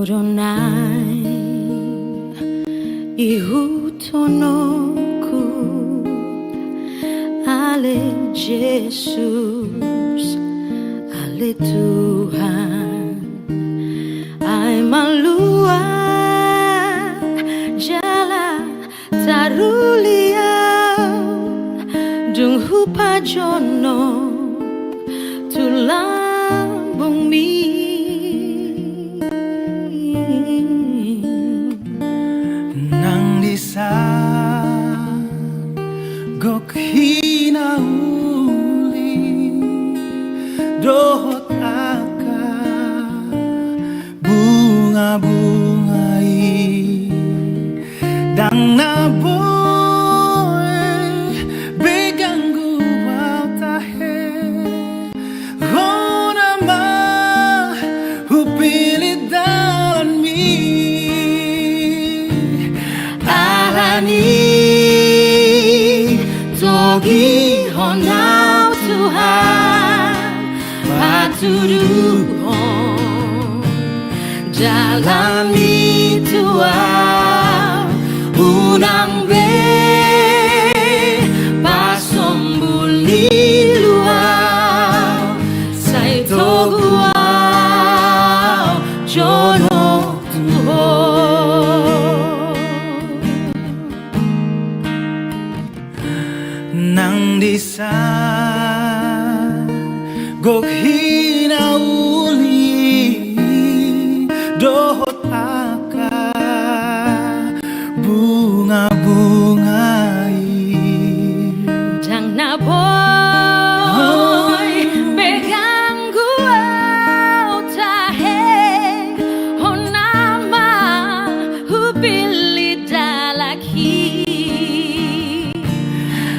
Horonai ihutonoku ale Jesus, ale Tuhan, ai malua jala tarulia dung hupa jono tulang bumi nang disa gok hinauli dohot aka bunga-bungai dang naboy begang gua tahe hona ma hupili dalan mi alani togi honau Tuhan patuduhon jalani Tuhan unang be pasombuli luau sai toguau jono Tuhan nang disa gok hinauli dohot aka bunga-bungai dang naboy begang guau tahe honama hupili dalaki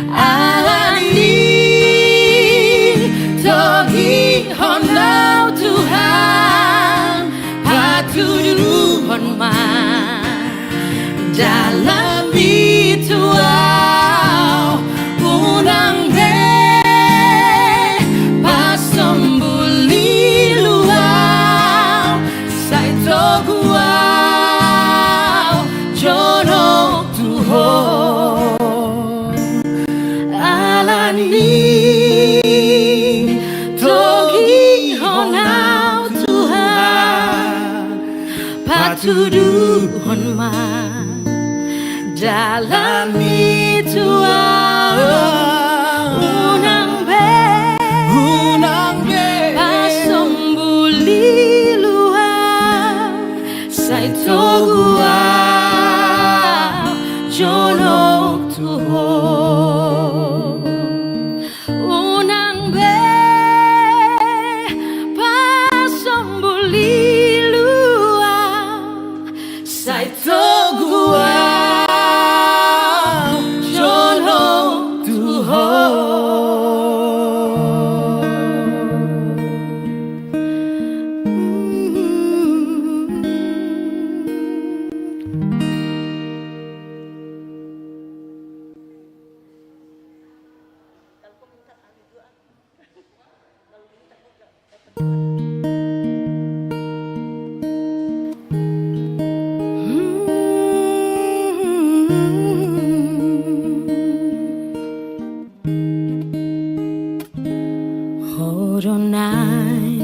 alani togi honau Tuhan patuduhon man dalam ituau unang be pasombuli luau sai toguau jono Tuhan alani togi honau Tuhan patuduhon man dalam ituau unang be pasombuli luau sai toguau jono Tuhan unang be pasombuli luau sai toguau Horonai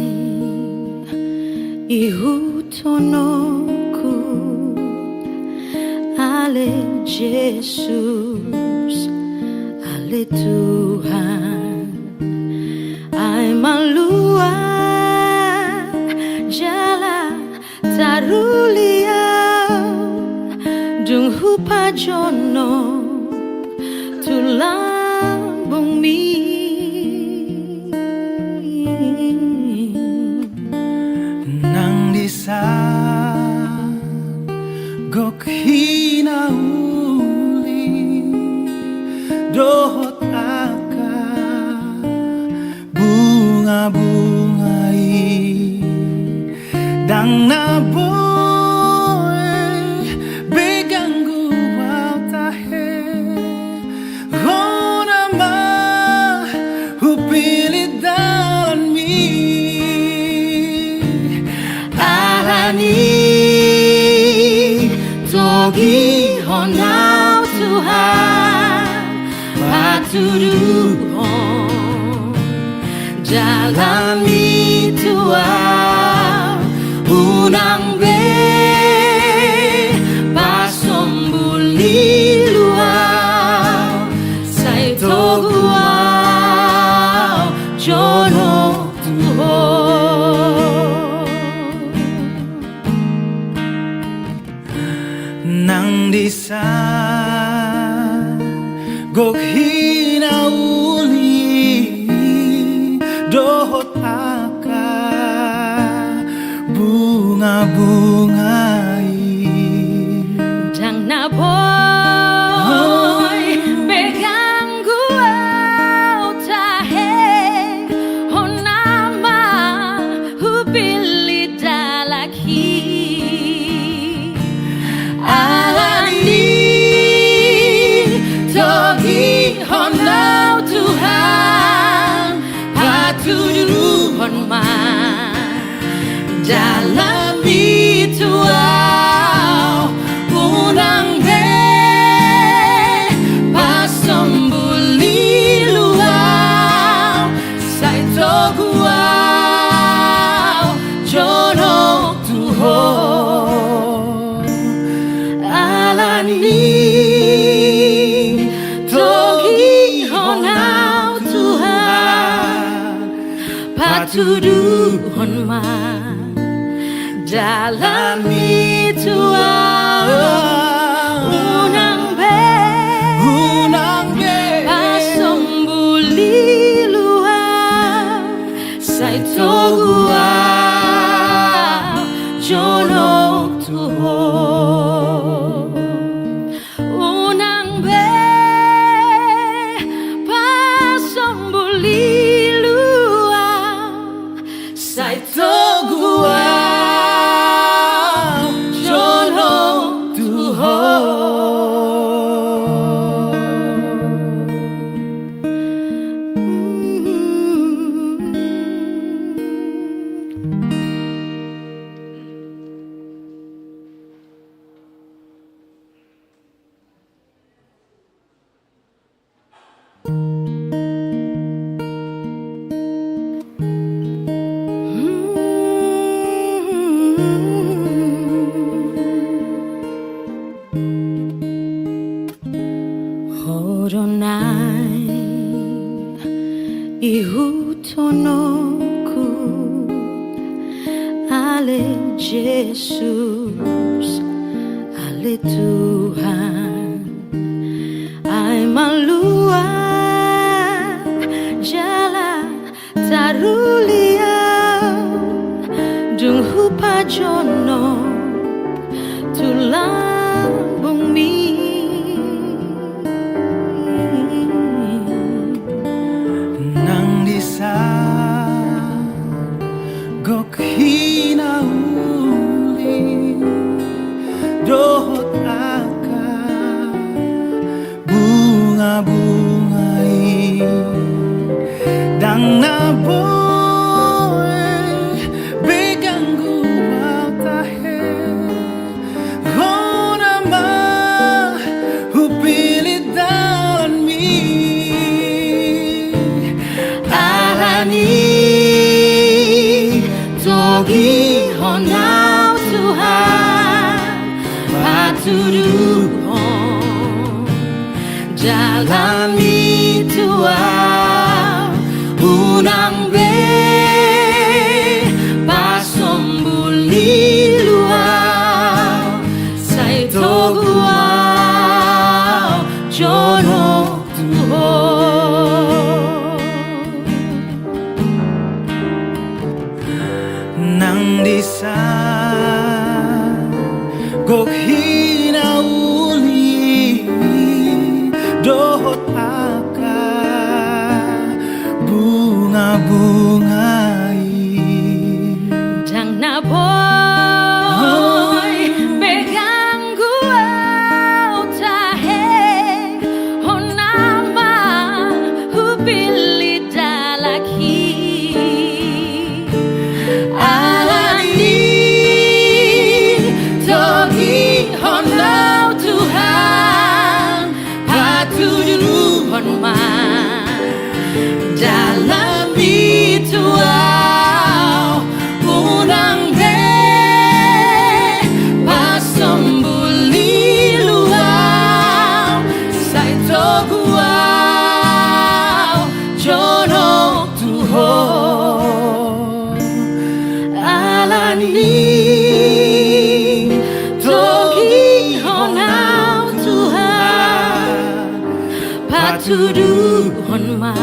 ihutonoku ale Jesus, ale Tuhan, ai malua jala tarulia dung hupa jono tulang bumi nang disa gok hinauli dohot aka bunga-bungai dang naboy begang gua tahe hona ma hupili dalan mi alani togi honau Tuhan patuduhon jalani tuau unang be pasombuli luau sai toguau jono tuho nang disa gok hinauli dohot aka bunga-bungai Jang na boy pegang gua tahe honama hupili dalaki alani togi honau Tuhan patuduhon ma jalani tuau unang be pasombuli luau sai toguau jono tuho alani togi honau Tuhan patuduhon ma jalani tuau unang be pasombuli luau sai toguau jono tuho unang be pasombuli luau sai toguau Horonai ihutonoku ale Jesus ale Tuhan ai malua jala tarulia dung hupa jono tulang bumi nang disa gok hinauli dohot aka bunga-bungai dang na boy begang gua tahe hona ma hupili dalan mi togi honau Tuhan patuduhon jalani tuau unang be pasombuli luau sai toguau jono tuho nang disa gok hinauli dohot aka bunga-bungai Jang na boy pegang gua tahe honama hupili dalaki alani togi alani togi honau Tuhan patuduhon ma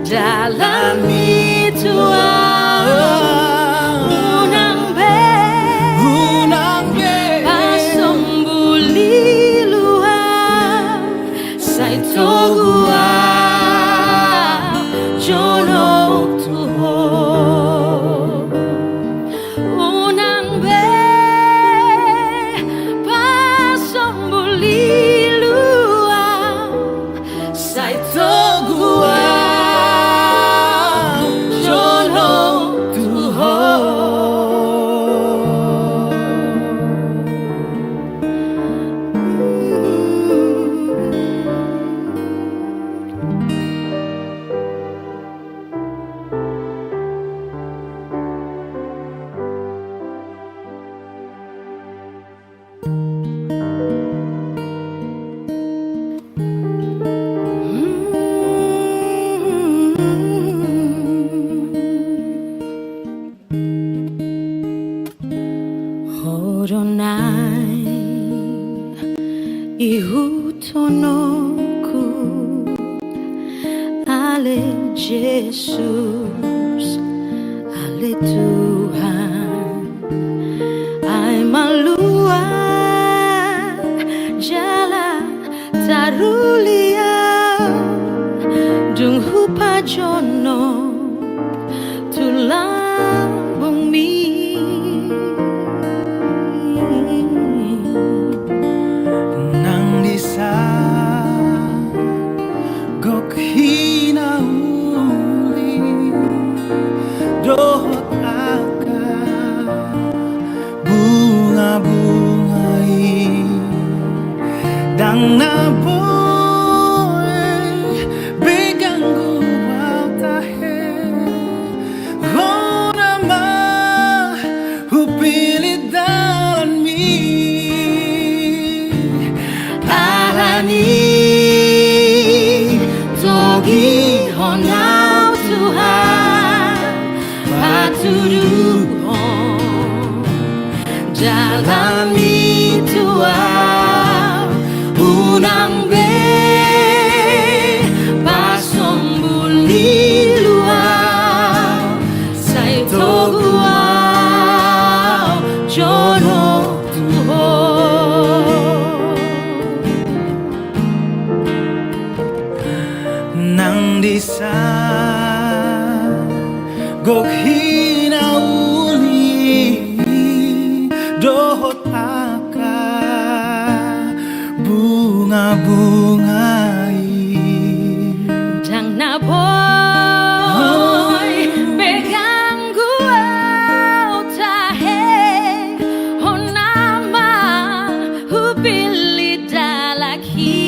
dalam Tuhan unang be pasombuli luar sai togua jono tuho unang be pasombuli luar sai togua Horonai ihutonoku ale Jesus ale Tuhan ai malua jala tarulia dung hupa jono tulang bumi nang disa gok hinauli dohot aka bunga-bungai dang naboy begang gua tahe honama hupilit dalan mi togi honau Tuhan patuduhon jalani Tuhan unang be pasombuli luar sai togua jono nang disa gok hinauli dohot aka bunga-bungai dang naboy begang gua tahe honama hupili dalaki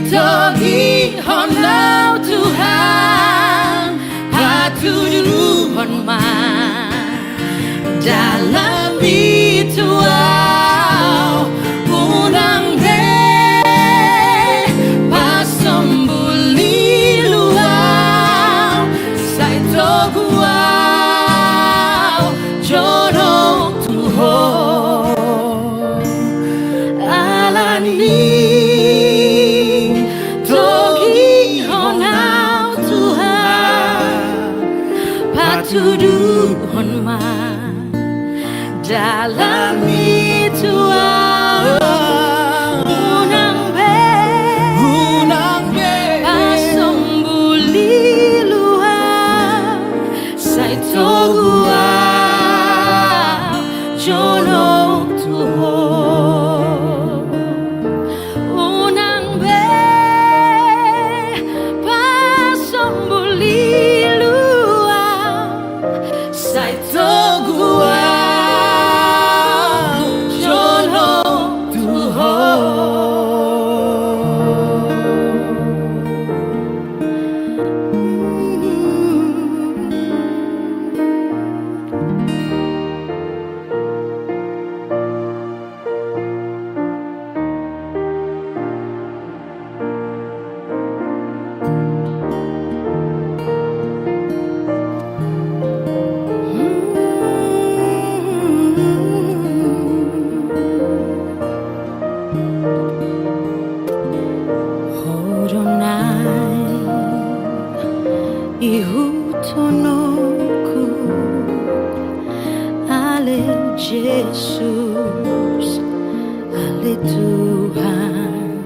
togi honau Tuhan patuduhon ma dalam Tuhan unang be pasombuli luar sai togua jono Tuhan alani to do ihutonoku ale Jesus, ale Tuhan,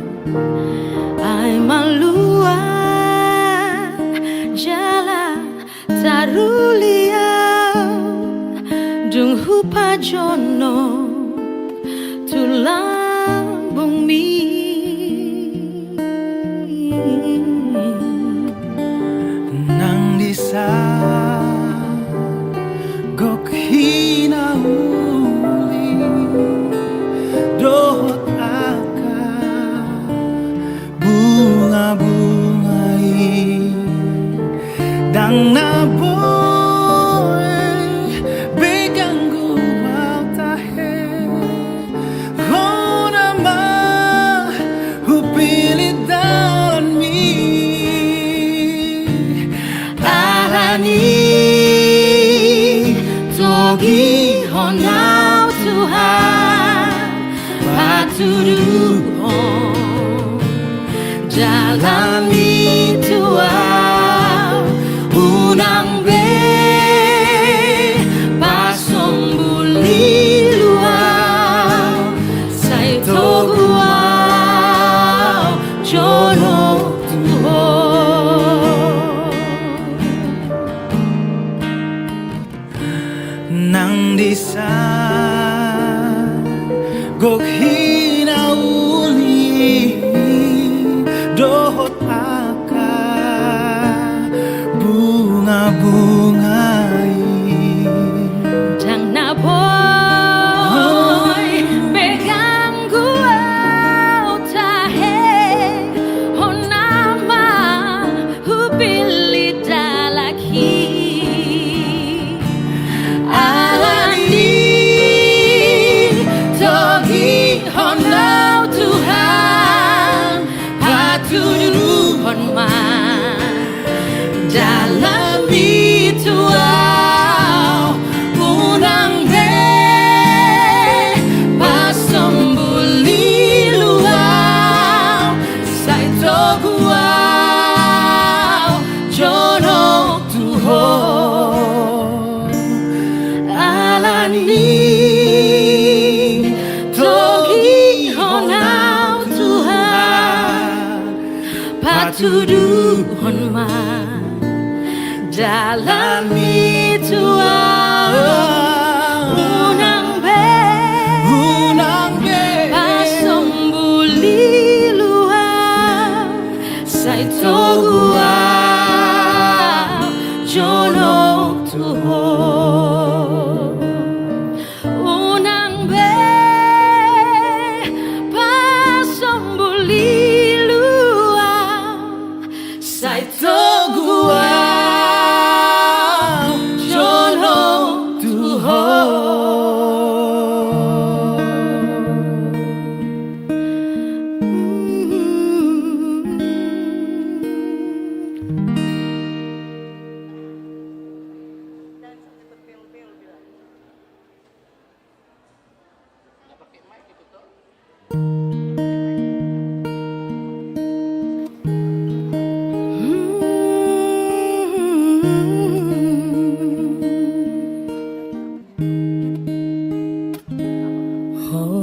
ay malua jala taruliau dung hupajono tulambung mi nang disa gok hinauli dohot aka bunga-bungai dang naboy beganggu wau tahe hona ma hupilit daun mi alani togi honau Tuhan patuduhon jalani tuau unang be pasong buli luau sai toguau jono tuhon nang disa gok hinauli dohot aka bunga-bungai Dang na boy beganggu au tahe honama hubili dalaki alani togi honau Tuhan patuduhon man dalam bituau unang be pasembuli luau sai toguau jono tuhon alani togi honau Tuhan patuduhon man dalam bituau unang be pasembuli luau sai toguau jono tuhon unang be pasembuli luau sai toguau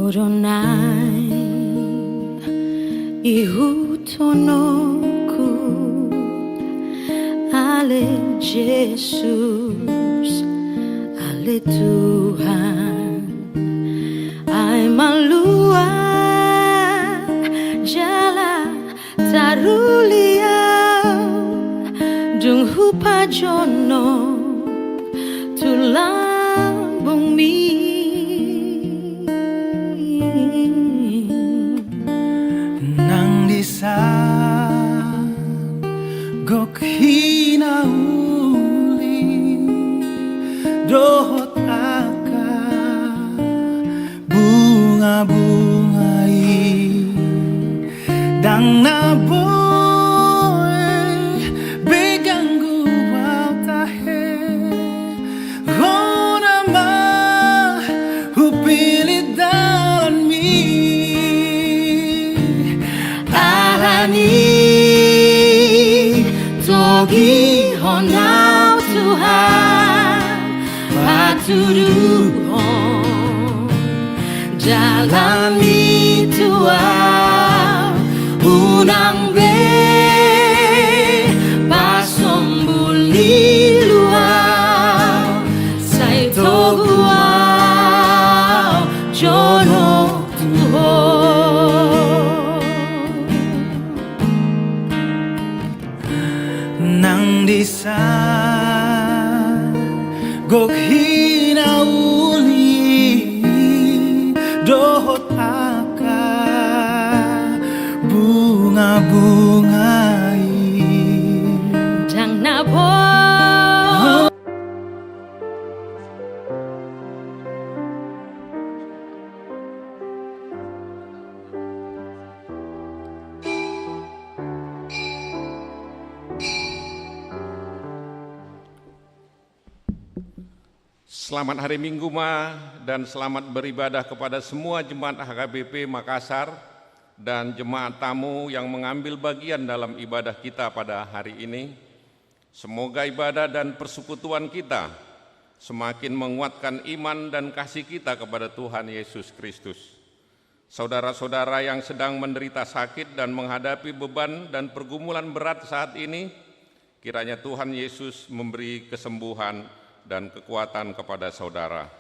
Horonai ihutonoku ale Jesus, ale Tuhan, ay malua jala taruliau dung hupajono tulambung mi nang disa gok hinauli dohot aka bunga-bungai dang naboy beganggu wau tahe hona ma hupilit daun mi alani togi now Tuhan patuduhon jalani Tuhan unang be pasombuli luau sai toguau jono Tuhan nang disa gok hinauli dohot aka bunga-bungai Jang nabo Selamat hari Minggu Ma dan selamat beribadah kepada semua jemaat HKBP Makassar dan jemaat tamu yang mengambil bagian dalam ibadah kita pada hari ini. Semoga ibadah dan persekutuan kita semakin menguatkan iman dan kasih kita kepada Tuhan Yesus Kristus. Saudara-saudara yang sedang menderita sakit dan menghadapi beban dan pergumulan berat saat ini, kiranya Tuhan Yesus memberi kesembuhan dan kekuatan kepada saudara.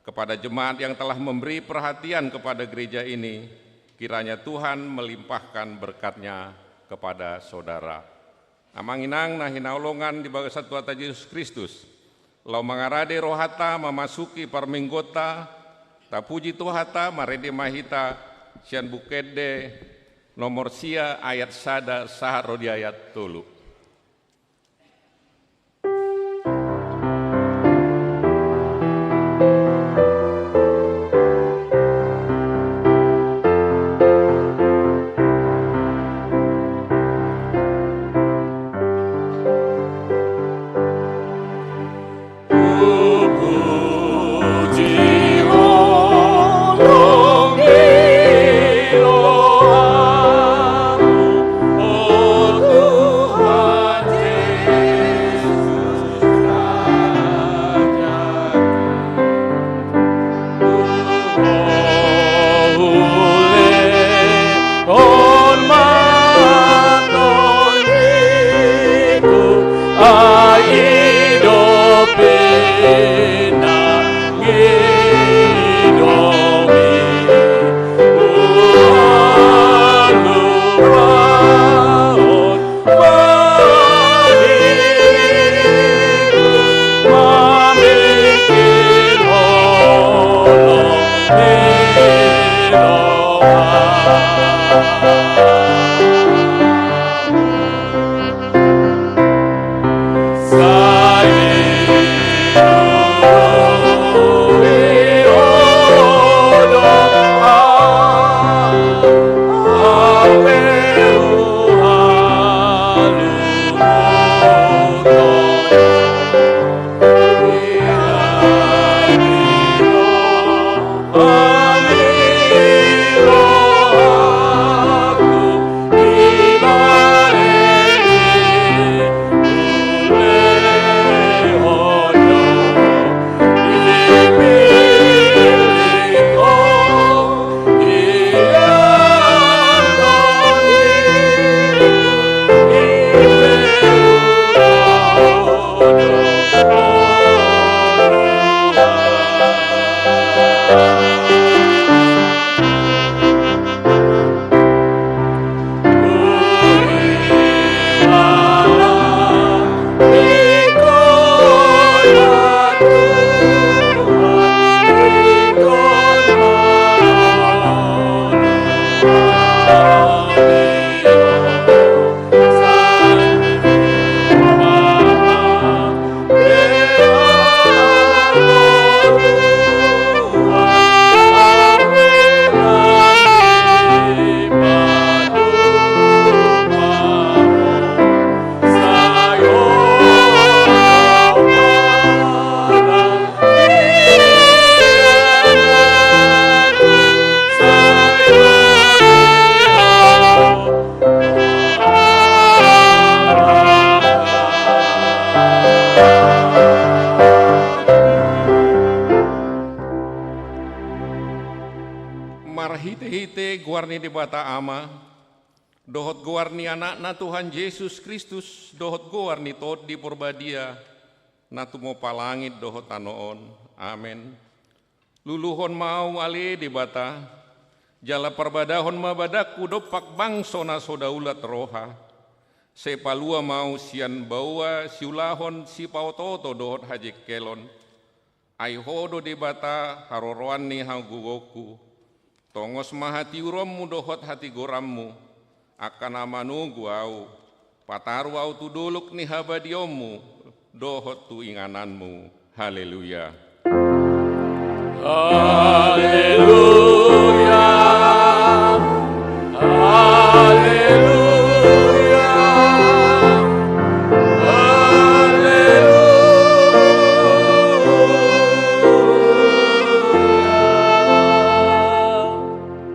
Kepada jemaat yang telah memberi perhatian kepada gereja ini, kiranya Tuhan melimpahkan berkat-Nya kepada saudara. Amanginang nahinaulongan di bagasat Tuhan Yesus Kristus. Lau mangarade rohata memasuki parminggota, tapuji Tuhata marede mahita, sian bukede nomor sia ayat sada saharo di ayat tulu. Sai guarni di bata ama, dohot guarni anak na Tuhan Yesus Kristus, dohot guarni tot di porbadia, na tumo palangit dohot anoon. Amin. Luluhon mau ali di bata, jala perbadahon mabadaku dopak bangso na sodaulat roha, sepalua mau sian bawa siulahon si pautoto dohot hajik kelon, ai hodo di bata haroroan ni hagugoku, tongos mahati urommu dohot hati gorammu, akan amanunggu au, pataru au tu duluk ni habadiomu, dohot tu ingananmu. Haleluya. Haleluya, haleluya, haleluya.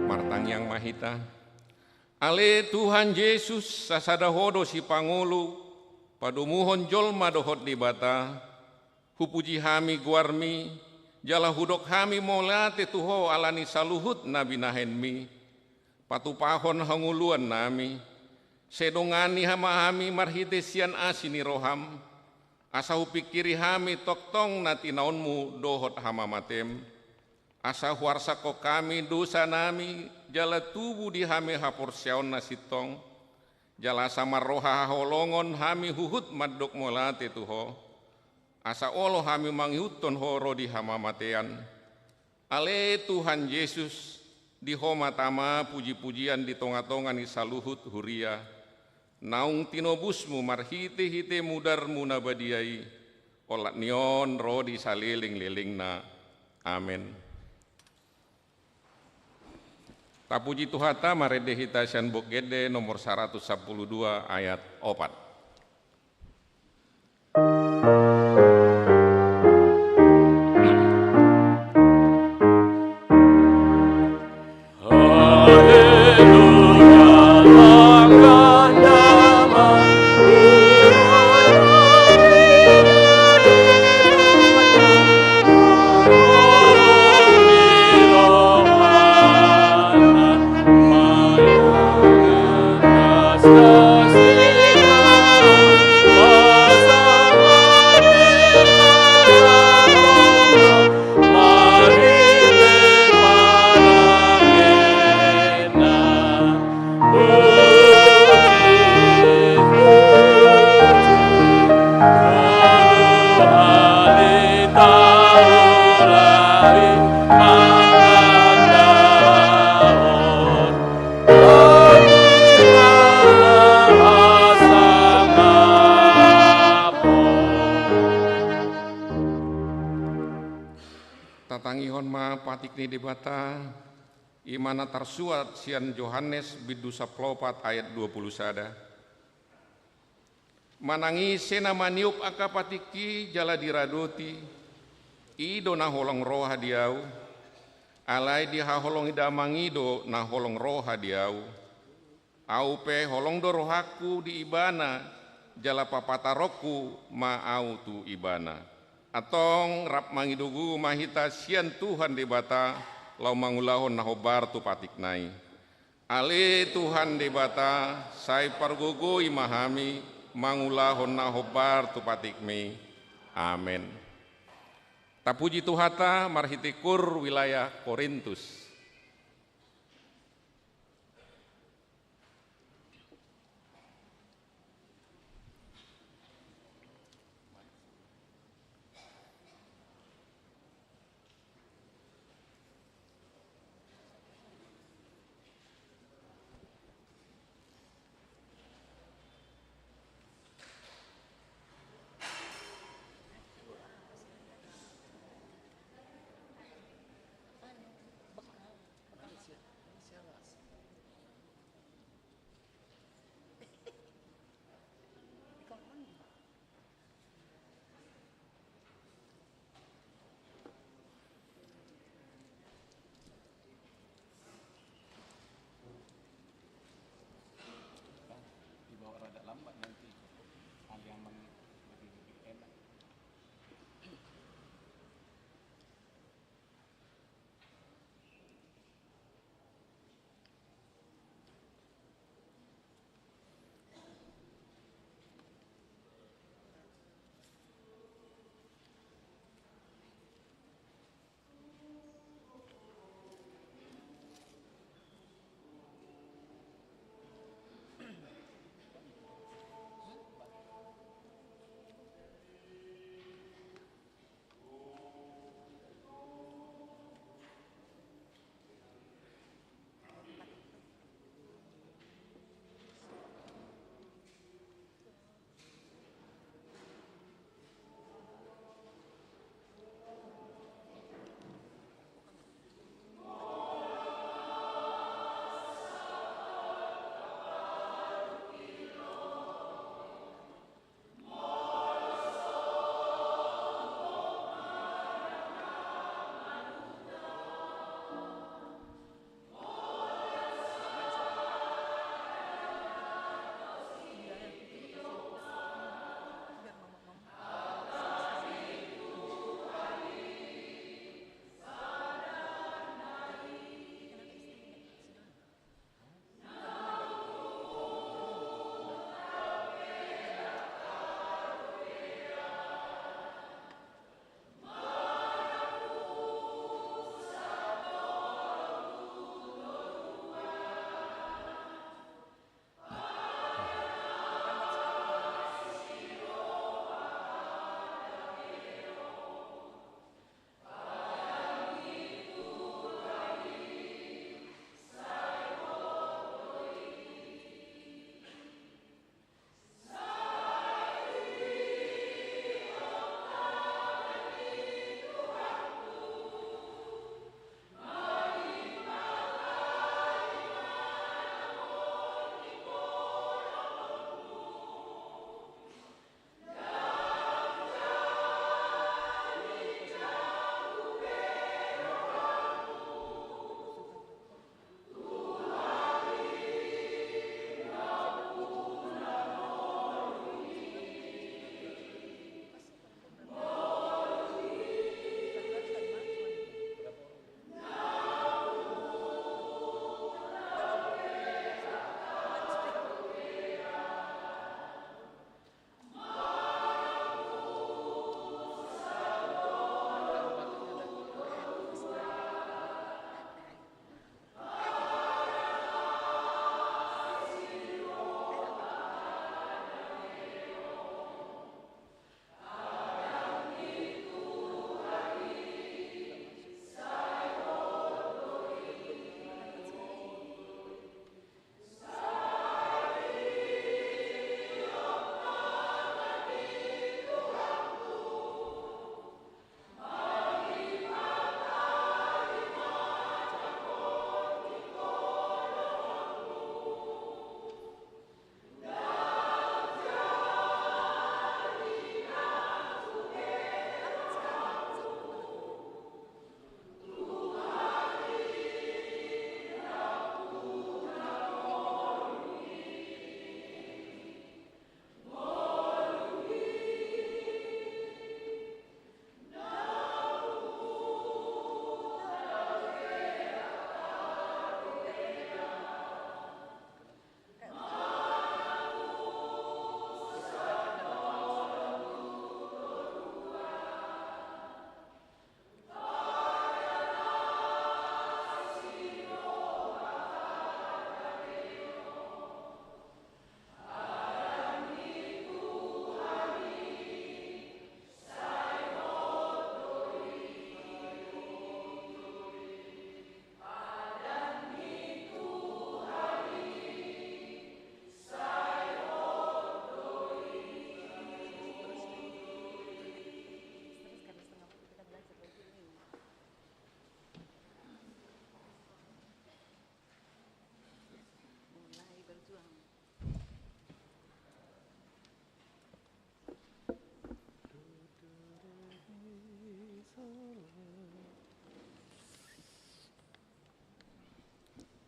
Martang yang mahita, ale Tuhan Yesus sasada hodo si pangulu, padumuhon jolma dohot di bata, hupuji hami guarmi, jala hudok hami molate tuho alani saluhut nabi nahenmi, patupahon hanguluan nami, sedongani hama hami marhite sian asini roham, asahu pikiri hami toktong nati naunmu dohot hama matem, asa huarsa ko kami dosa nami, jala tubuh di hami hapor syaon nasitong, jala samar roha holongon hami huhut madok molate tuho, asa olo hami manghiuton horo di hama matean. Ale Tuhan Yesus di homa tama puji-pujian di tonga-tonga ni saluhut huria, naung tinobusmu marhite-hite mudarmu nabadiai, olat nion ro di saliling-lilingna. Amin. Tapuji Tuhata marede hita sian bokede nomor 112 ayat 4. Tatangihon ma patikni di bata, imana tarsuat sian Yohanes bidu saplopat ayat 20 sada. Manangi sena maniup aka patiki jala diradoti, ido na holong roha diau, alai di haholong idamangido na holong roha diau, au pe holong do rohaku di ibana, jala papataroku ma au tu ibana. Atong rap mangidugu mahita sian Tuhan di bata, lau mangulahon nahobar tu patiknai. Ale Tuhan di bata, sai pargugu imahami, mangulahon nahobar tu patikmi. Amin. Tapuji Tuhata marhitikur wilayah Korintus.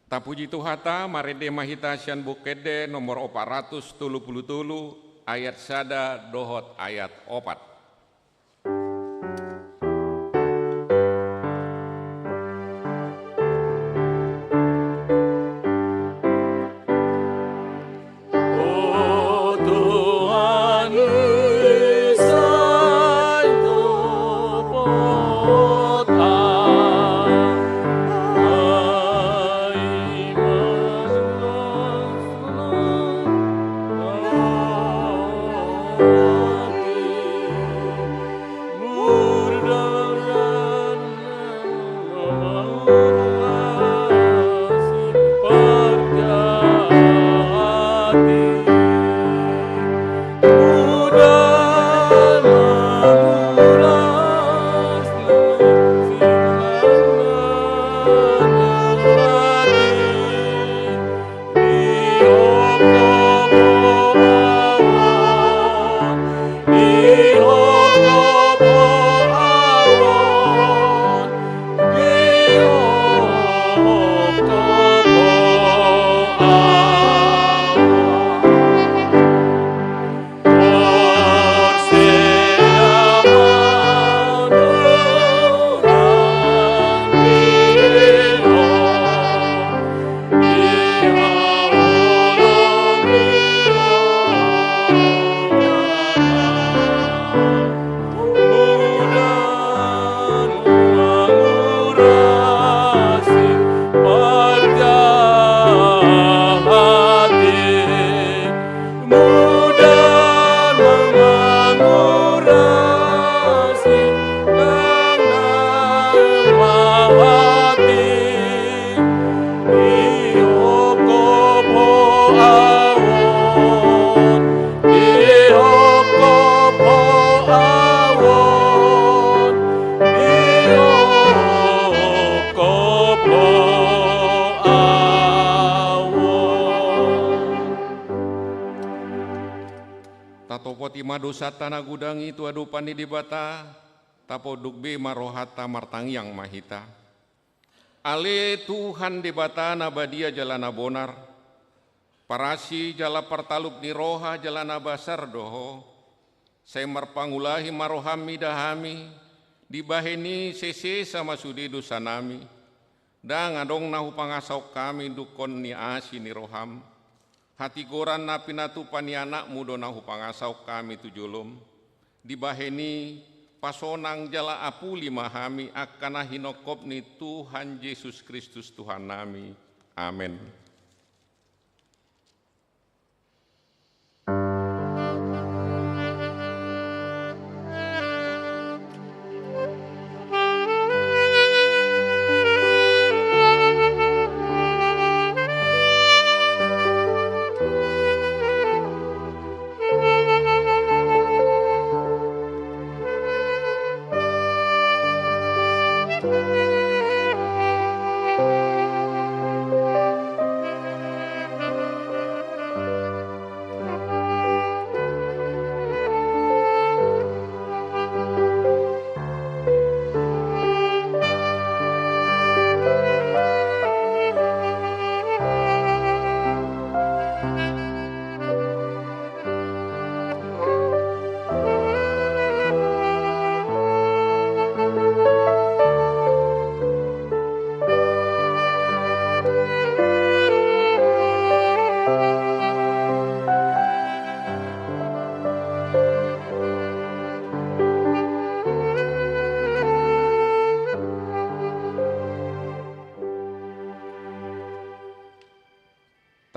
Tapuji Tuhata marede mahita sian bukede nomor 433 ayat sada dohot ayat 4. Tatopoti madosa tanah gudang itu adu pandi di bata, tapo dugbe marohata martangyang mahita. Ale Tuhan di bata nabadia jalana bonar, parasi jala partaluk ni roha jalana basar doho, saya marpangulahi marohami dahami, dibaheni sese sama sudi dusanami, dan ngadong nahu pangasau kami dukon ni asi ni roham, hati goran napi natu panianak mudo nahu pangasau kami tujulum, dibaheni pasonang jala apuli mahami akana hinokop ni Tuhan Yesus Kristus Tuhan nami. Amin.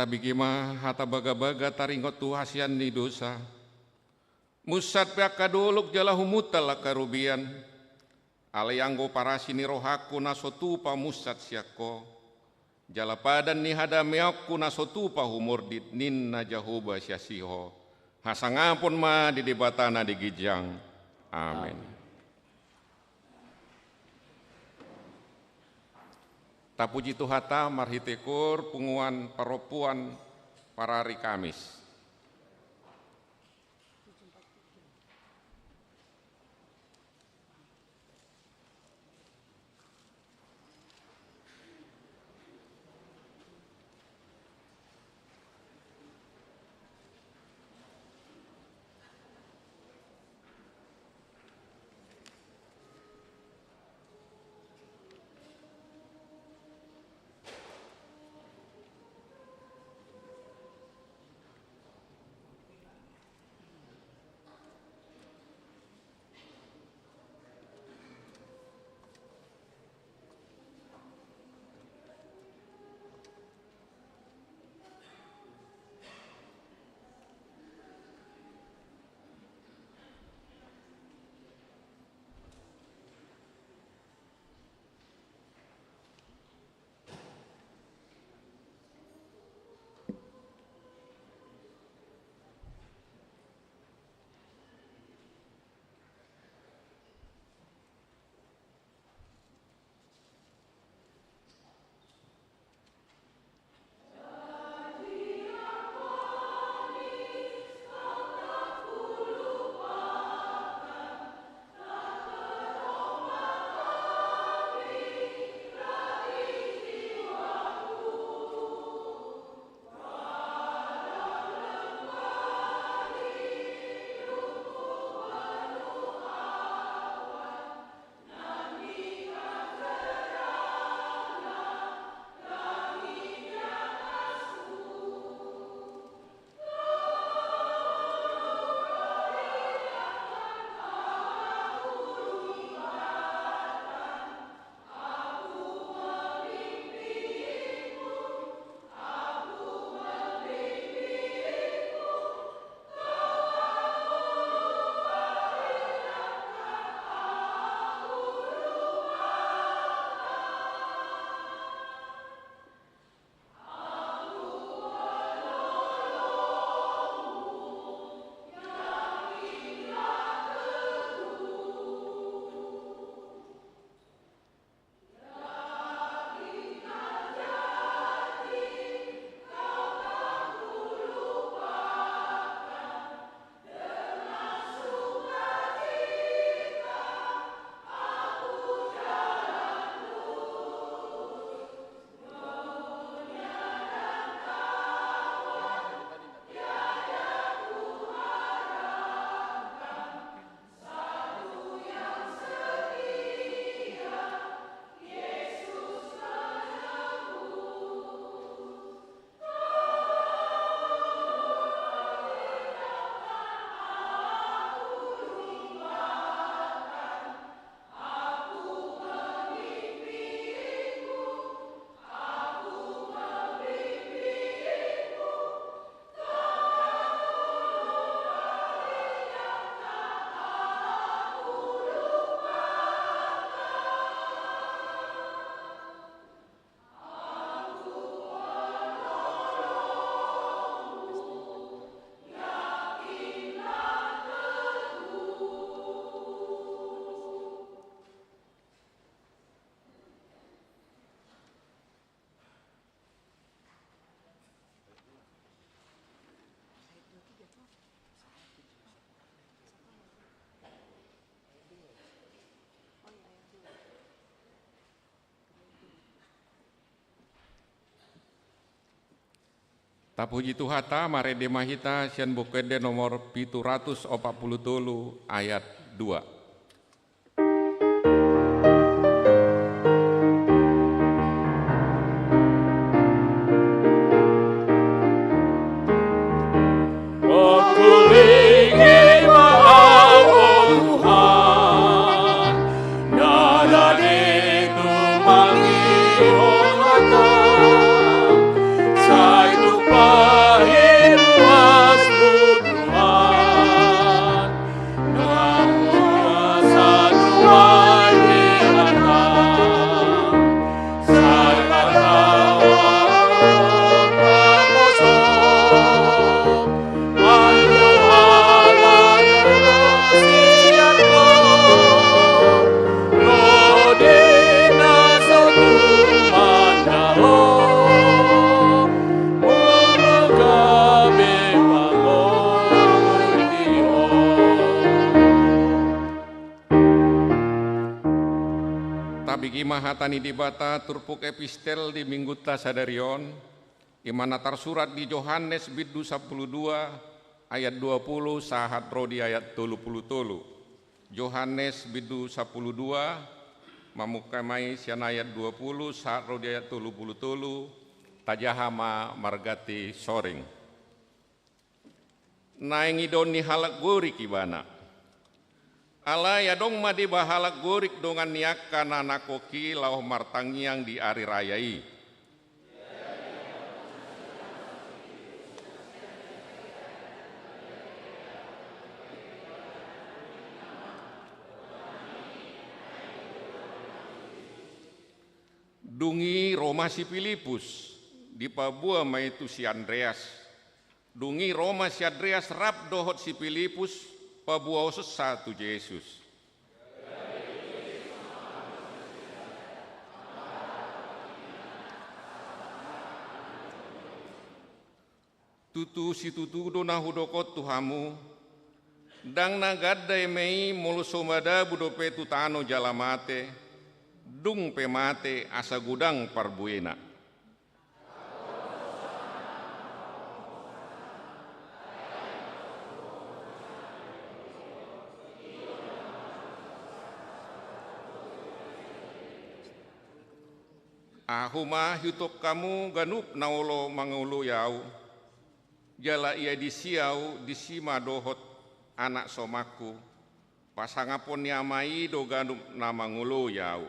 Tabigima hata baga-baga taringot tu hasian ni dosa. Musat pihak kadolok jala humutal karubian. Alayanggo parasi ni rohaku nasotu pa musat siako. Jala padan ni hadameaku nasotu pa humurdit nin na jahuba siasiho. Hasangapun ma di debatana di gijang. Amin. Tapuji Tuhata marhitekur punguan paropuan para hari Kamis. Tapuji Tuhata mare demahita sian bukede nomor 743 ayat 2. Tabigi mahatani dibata turpuk epistel di minggu tasadarion imana tersurat di Yohanes biddu 12 ayat 20 sahat rodi ayat 30. Yohanes biddu 12 mamukamai sian ayat 20 sahat rodi ayat 30 tajahama margati soring. Naengi doni halak guri kibana. Ala ya dong madi bahalak gorik dongan niak kana nakoki lauh martangiang di ari rayai. Dungi Roma si Filipus di Papua maitu si Andreas. Dungi Roma si Andreas rap dohot si Filipus Pabuau sesatu Yesus. Tutu si tutu dona hudokot tuhamu, dang nagadai mei molusomada budope tutano jalamate, dung pemate asa gudang parbuena. Ahuma hidup kamu ganup naulo mangulu yau, jala ia disiau disima dohot anak somaku, pasangapun nyamai do ganup nama ngulu yau.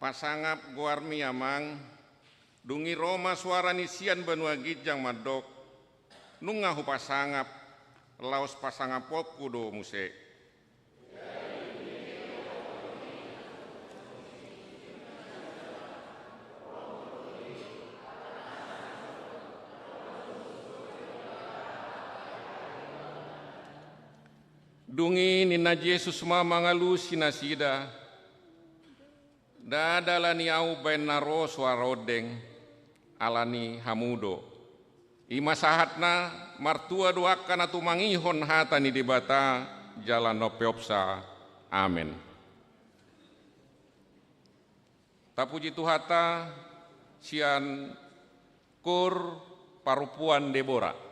Pasangap guarmi amang, dungi Roma suara nisian benua gijang madok, nungahu pasangap, laos pasangap popku do muse. Dungi nina Yesus ma mangalu sinasida, dadalani au ben naro suarodeng, alani hamudo. Ima sahatna martua doakan atu mangihon hatani dibata jalan nopeopsa. Amin. Tapuji Tuhata sian kur parupuan Debora.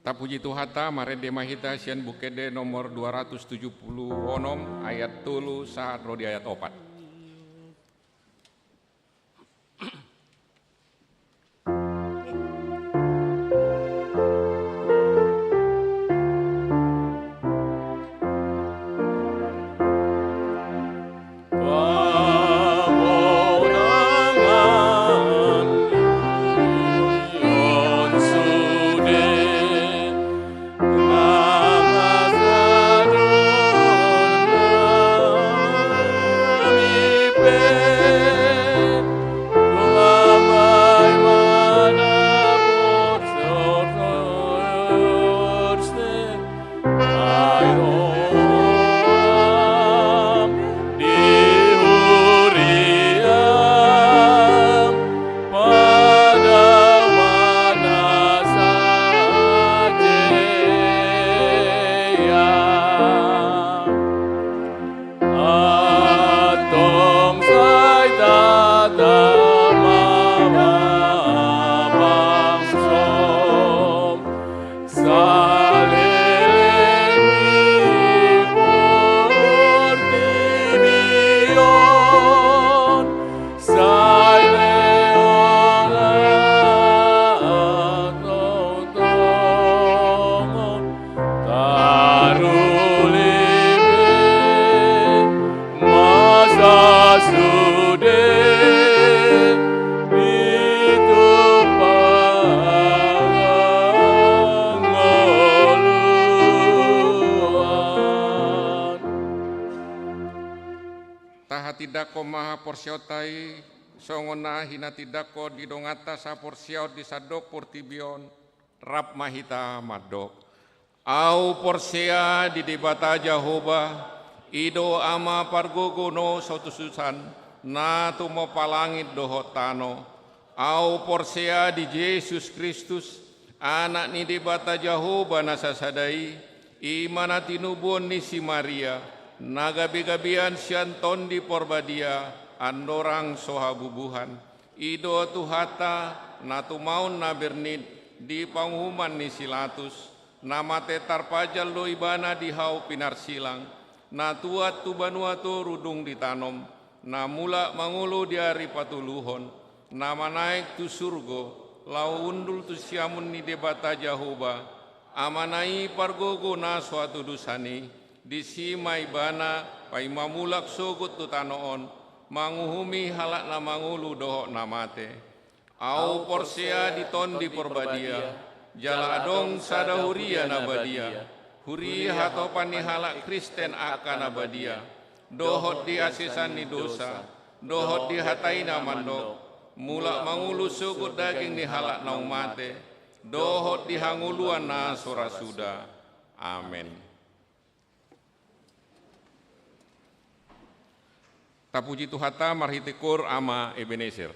Tapuji Tuhata marede mahita sian bukede nomor 270 onom ayat tulu saat rodi ayat 4. Tidako maha porsiotai songona hina tidako didongata sa porsiaut di sadok portibion rap mahita madok au porsia di debata Jehovah ido ama pargogo no sautususan na tumo palangit dohotano au porsia di Yesus Kristus anak ni debata Jehovah nasasadai imana tinubon ni si Maria nagabi-gabian sianton di porbadia andorang sohabubuhan ido tuhata natumaun nabernit di panghuman ni silatus namate tarpajal do ibana di hau pinarsilang natuat tu banuato rudung ditanom namula mangulu di hari patuluhon nama naik tu surgo lau undul tu siamun ni debata Jehovah amanai pargogo na suatu dusani di simai bana pai mamulak sogut tu tanoon manguhumi halak na mangulu dohok namate au porsia di ton di porbadia jala adong sadahuria nabadia huri hatopan ni halak Kristen akan nabadia dohot di asisan ni dosa dohot di hatai na mandok mulak mangulu sogut daging ni halak na umate dohot di hanguluan na sorasuda. Amin. Tapuji Tuhata marhitikur ama Ebenezer.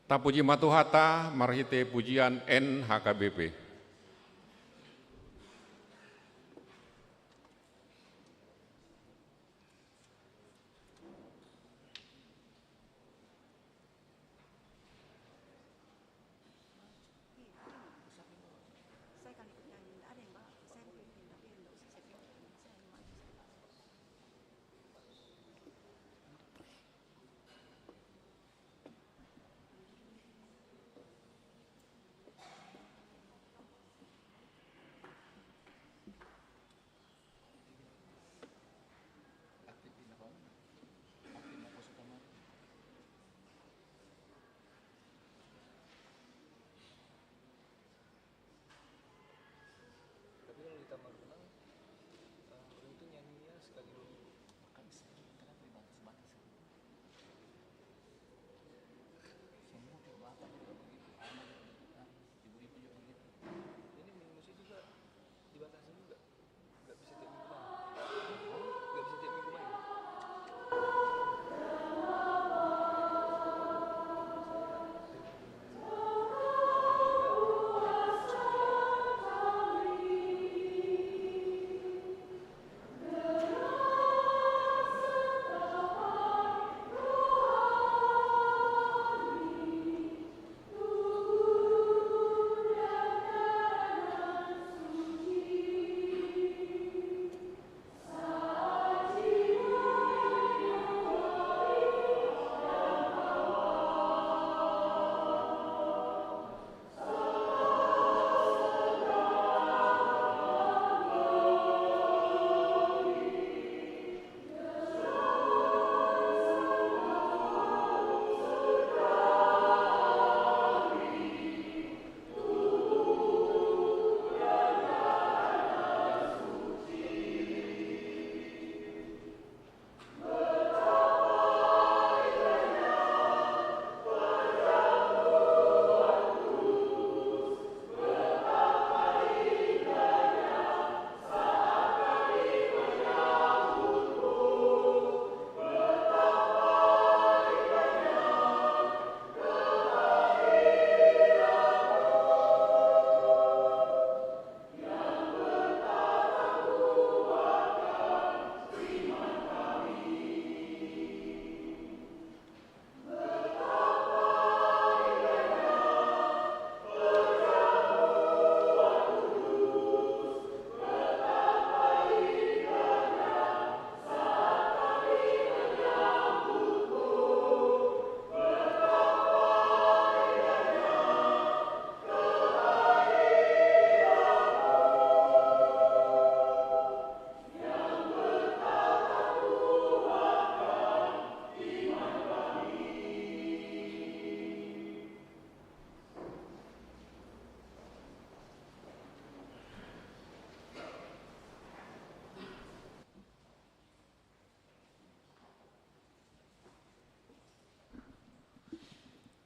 Tapuji Matuhata Marhite Pujian NHKBP.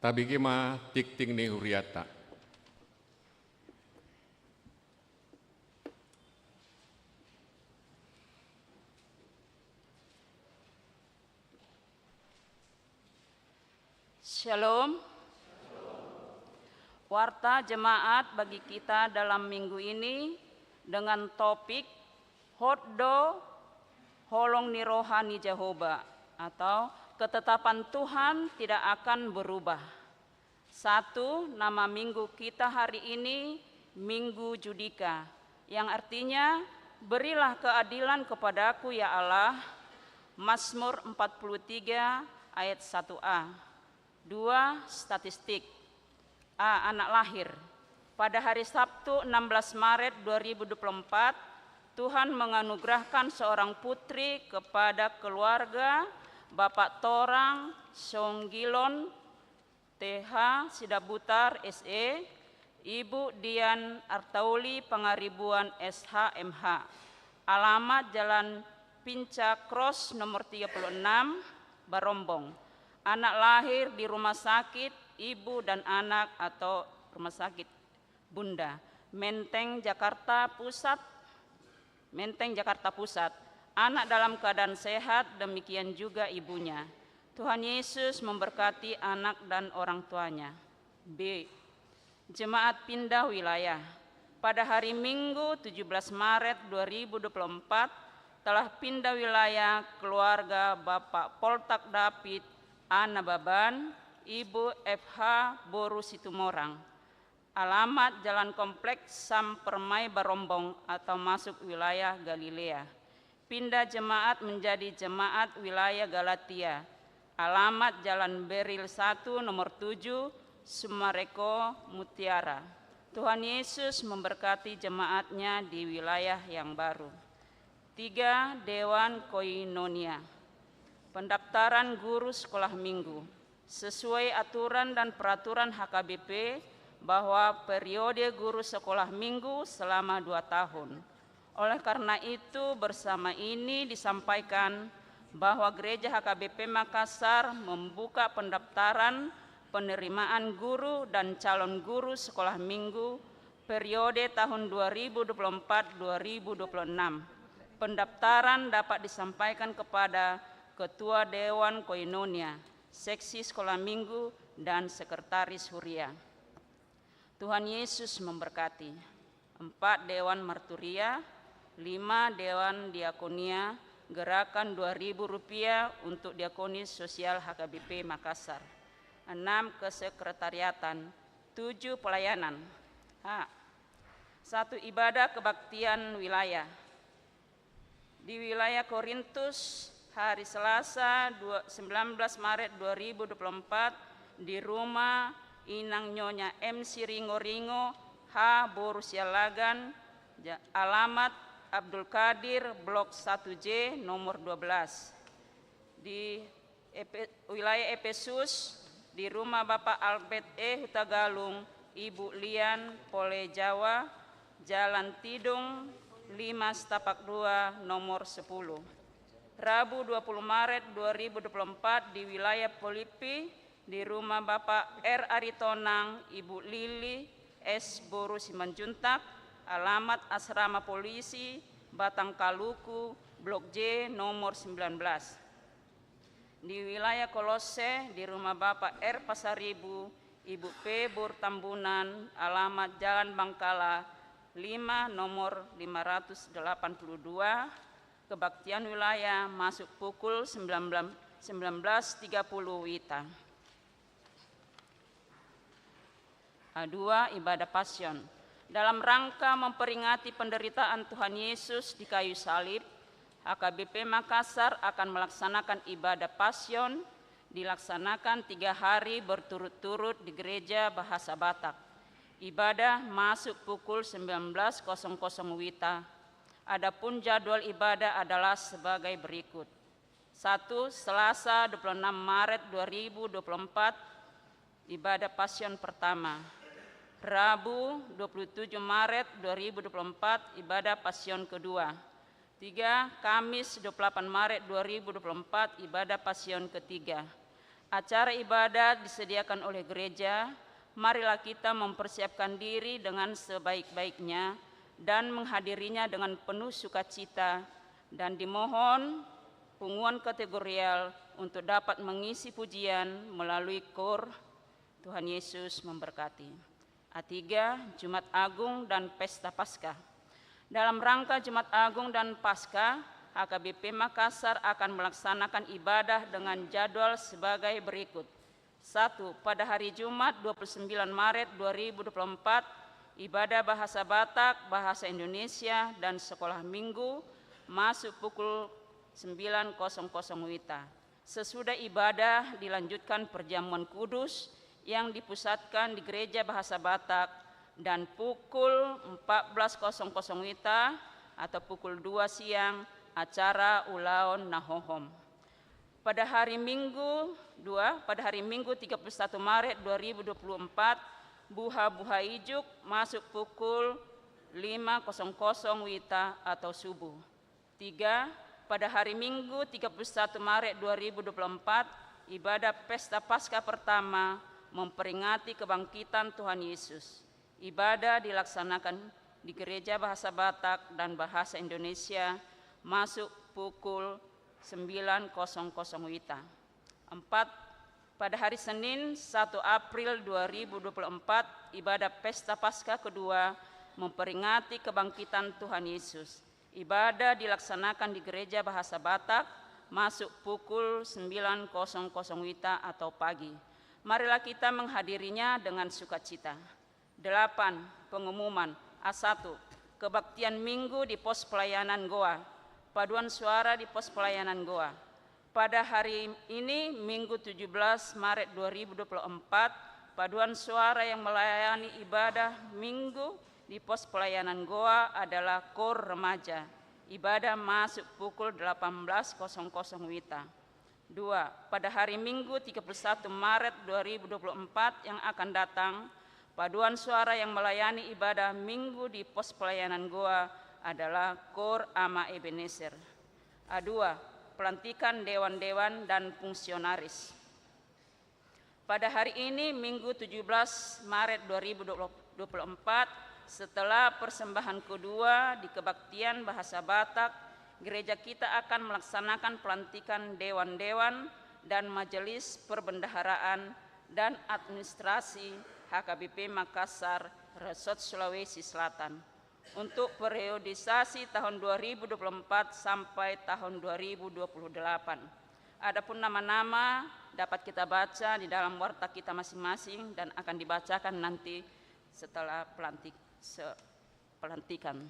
Tabikima tikting ni huriata. Shalom. Warta jemaat bagi kita dalam minggu ini dengan topik Hoddo Holong ni Rohani Jehovah atau ketetapan Tuhan tidak akan berubah. Satu, nama minggu kita hari ini Minggu Judika, yang artinya berilah keadilan kepadaku ya Allah. Mazmur 43 ayat 1a. 2. Statistik. A. Anak lahir. Pada hari Sabtu 16 Maret 2024, Tuhan menganugerahkan seorang putri kepada keluarga Bapak Torang Songgilon TH Sidabutar SE, Ibu Dian Artauli Pangaribuan SHMH. Alamat Jalan Pinca Cross nomor 36, Barombong. Anak lahir di rumah sakit ibu dan anak atau rumah sakit bunda, Menteng Jakarta Pusat. Menteng Jakarta Pusat. Anak dalam keadaan sehat, demikian juga ibunya. Tuhan Yesus memberkati anak dan orang tuanya. B. Jemaat pindah wilayah. Pada hari Minggu 17 Maret 2024 telah pindah wilayah keluarga Bapak Poltak David Ana Baban, Ibu FH Boru Situmorang. Alamat Jalan Kompleks Sampermai Barombong atau masuk wilayah Galilea. Pindah jemaat menjadi jemaat wilayah Galatia. Alamat Jalan Beril 1 nomor 7 Sumareko Mutiara. Tuhan Yesus memberkati jemaatnya di wilayah yang baru. 3. Dewan Koinonia. Pendaftaran guru sekolah minggu. Sesuai aturan dan peraturan HKBP bahwa periode guru sekolah minggu selama 2 tahun. Oleh karena itu bersama ini disampaikan bahwa Gereja HKBP Makassar membuka pendaftaran penerimaan guru dan calon guru sekolah minggu periode tahun 2024-2026. Pendaftaran dapat disampaikan kepada Ketua Dewan Koinonia, Seksi Sekolah Minggu, dan Sekretaris Huria. Tuhan Yesus memberkati. 4. Dewan Marturia. 5. Dewan Diakonia, gerakan Rp2.000 untuk diakonis sosial HKBP Makassar. 6. Kesekretariatan. 7. Pelayanan. 1. Ibadah kebaktian wilayah. Di wilayah Korintus, hari Selasa 19 Maret 2024 di rumah Inang Nyonya M. Siringo-Ringo H. Borusialagan, alamat Abdul Qadir, Blok 1J, nomor 12. Di wilayah Efesus, di rumah Bapak Albert E. Hutagalung, Ibu Lian, Pole Jawa, Jalan Tidung 5 Setapak 2, nomor 10. Rabu 20 Maret 2024 di wilayah Polipi, di rumah Bapak R. Aritonang, Ibu Lili S. Boru Simanjuntak, alamat Asrama Polisi, Batang Kaluku, Blok J, nomor 19. Di wilayah Kolose, di rumah Bapak R. Pasaribu, Ibu P. Bur Tambunan, alamat Jalan Bangkala 5, nomor 582, kebaktian wilayah masuk pukul 19.30 WITA. 2. Ibadah Passion. Dalam rangka memperingati penderitaan Tuhan Yesus di kayu salib, HKBP Makassar akan melaksanakan ibadah Passion, dilaksanakan 3 hari berturut-turut di Gereja Bahasa Batak. Ibadah masuk pukul 19.00 WITA. Adapun jadwal ibadah adalah sebagai berikut. 1. Selasa 26 Maret 2024, ibadah Passion pertama. Rabu 27 Maret 2024, ibadah Passion kedua. 3. Kamis 28 Maret 2024, ibadah Passion ketiga. Acara ibadah disediakan oleh gereja. Marilah kita mempersiapkan diri dengan sebaik-baiknya dan menghadirinya dengan penuh sukacita, dan dimohon punguan kategorial untuk dapat mengisi pujian melalui KOR. Tuhan Yesus memberkati. 3. Jumat Agung dan Pesta Paskah. Dalam rangka Jumat Agung dan Paskah, HKBP Makassar akan melaksanakan ibadah dengan jadwal sebagai berikut. 1. Pada hari Jumat 29 Maret 2024, ibadah Bahasa Batak, Bahasa Indonesia, dan Sekolah Minggu masuk pukul 9.00 WITA. Sesudah ibadah dilanjutkan perjamuan kudus yang dipusatkan di Gereja Bahasa Batak, dan pukul 14.00 WITA atau pukul 2 siang acara Ulaon Nahohom. Pada hari Minggu 31 Maret 2024, Buha Ijuk masuk pukul 5.00 WITA atau subuh. 3. Pada hari Minggu 31 Maret 2024, ibadah Pesta Paskah pertama memperingati kebangkitan Tuhan Yesus. Ibadah dilaksanakan di Gereja Bahasa Batak dan Bahasa Indonesia masuk pukul 9.00 WITA. 4. Pada hari Senin 1 April 2024, ibadah Pesta Paskah kedua memperingati kebangkitan Tuhan Yesus. Ibadah dilaksanakan di Gereja Bahasa Batak, masuk pukul 9.00 WITA atau pagi. Marilah kita menghadirinya dengan sukacita. 8. Pengumuman. A1. Kebaktian Minggu di Pos Pelayanan Goa. Paduan suara di Pos Pelayanan Goa. Pada hari ini, Minggu 17 Maret 2024, paduan suara yang melayani ibadah Minggu di Pos Pelayanan Goa adalah KOR Remaja. Ibadah masuk pukul 18.00 WITA. 2. Pada hari Minggu 31 Maret 2024 yang akan datang, paduan suara yang melayani ibadah Minggu di Pos Pelayanan Goa adalah KOR Ama Ebenezer. A2. Pelantikan dewan-dewan dan fungsionaris. Pada hari ini, Minggu 17 Maret 2024, setelah persembahan kedua di Kebaktian Bahasa Batak, gereja kita akan melaksanakan pelantikan dewan-dewan dan majelis perbendaharaan dan administrasi HKBP Makassar, Resort Sulawesi Selatan untuk periodisasi tahun 2024 sampai tahun 2028. Adapun nama-nama dapat kita baca di dalam warta kita masing-masing dan akan dibacakan nanti setelah pelantikan.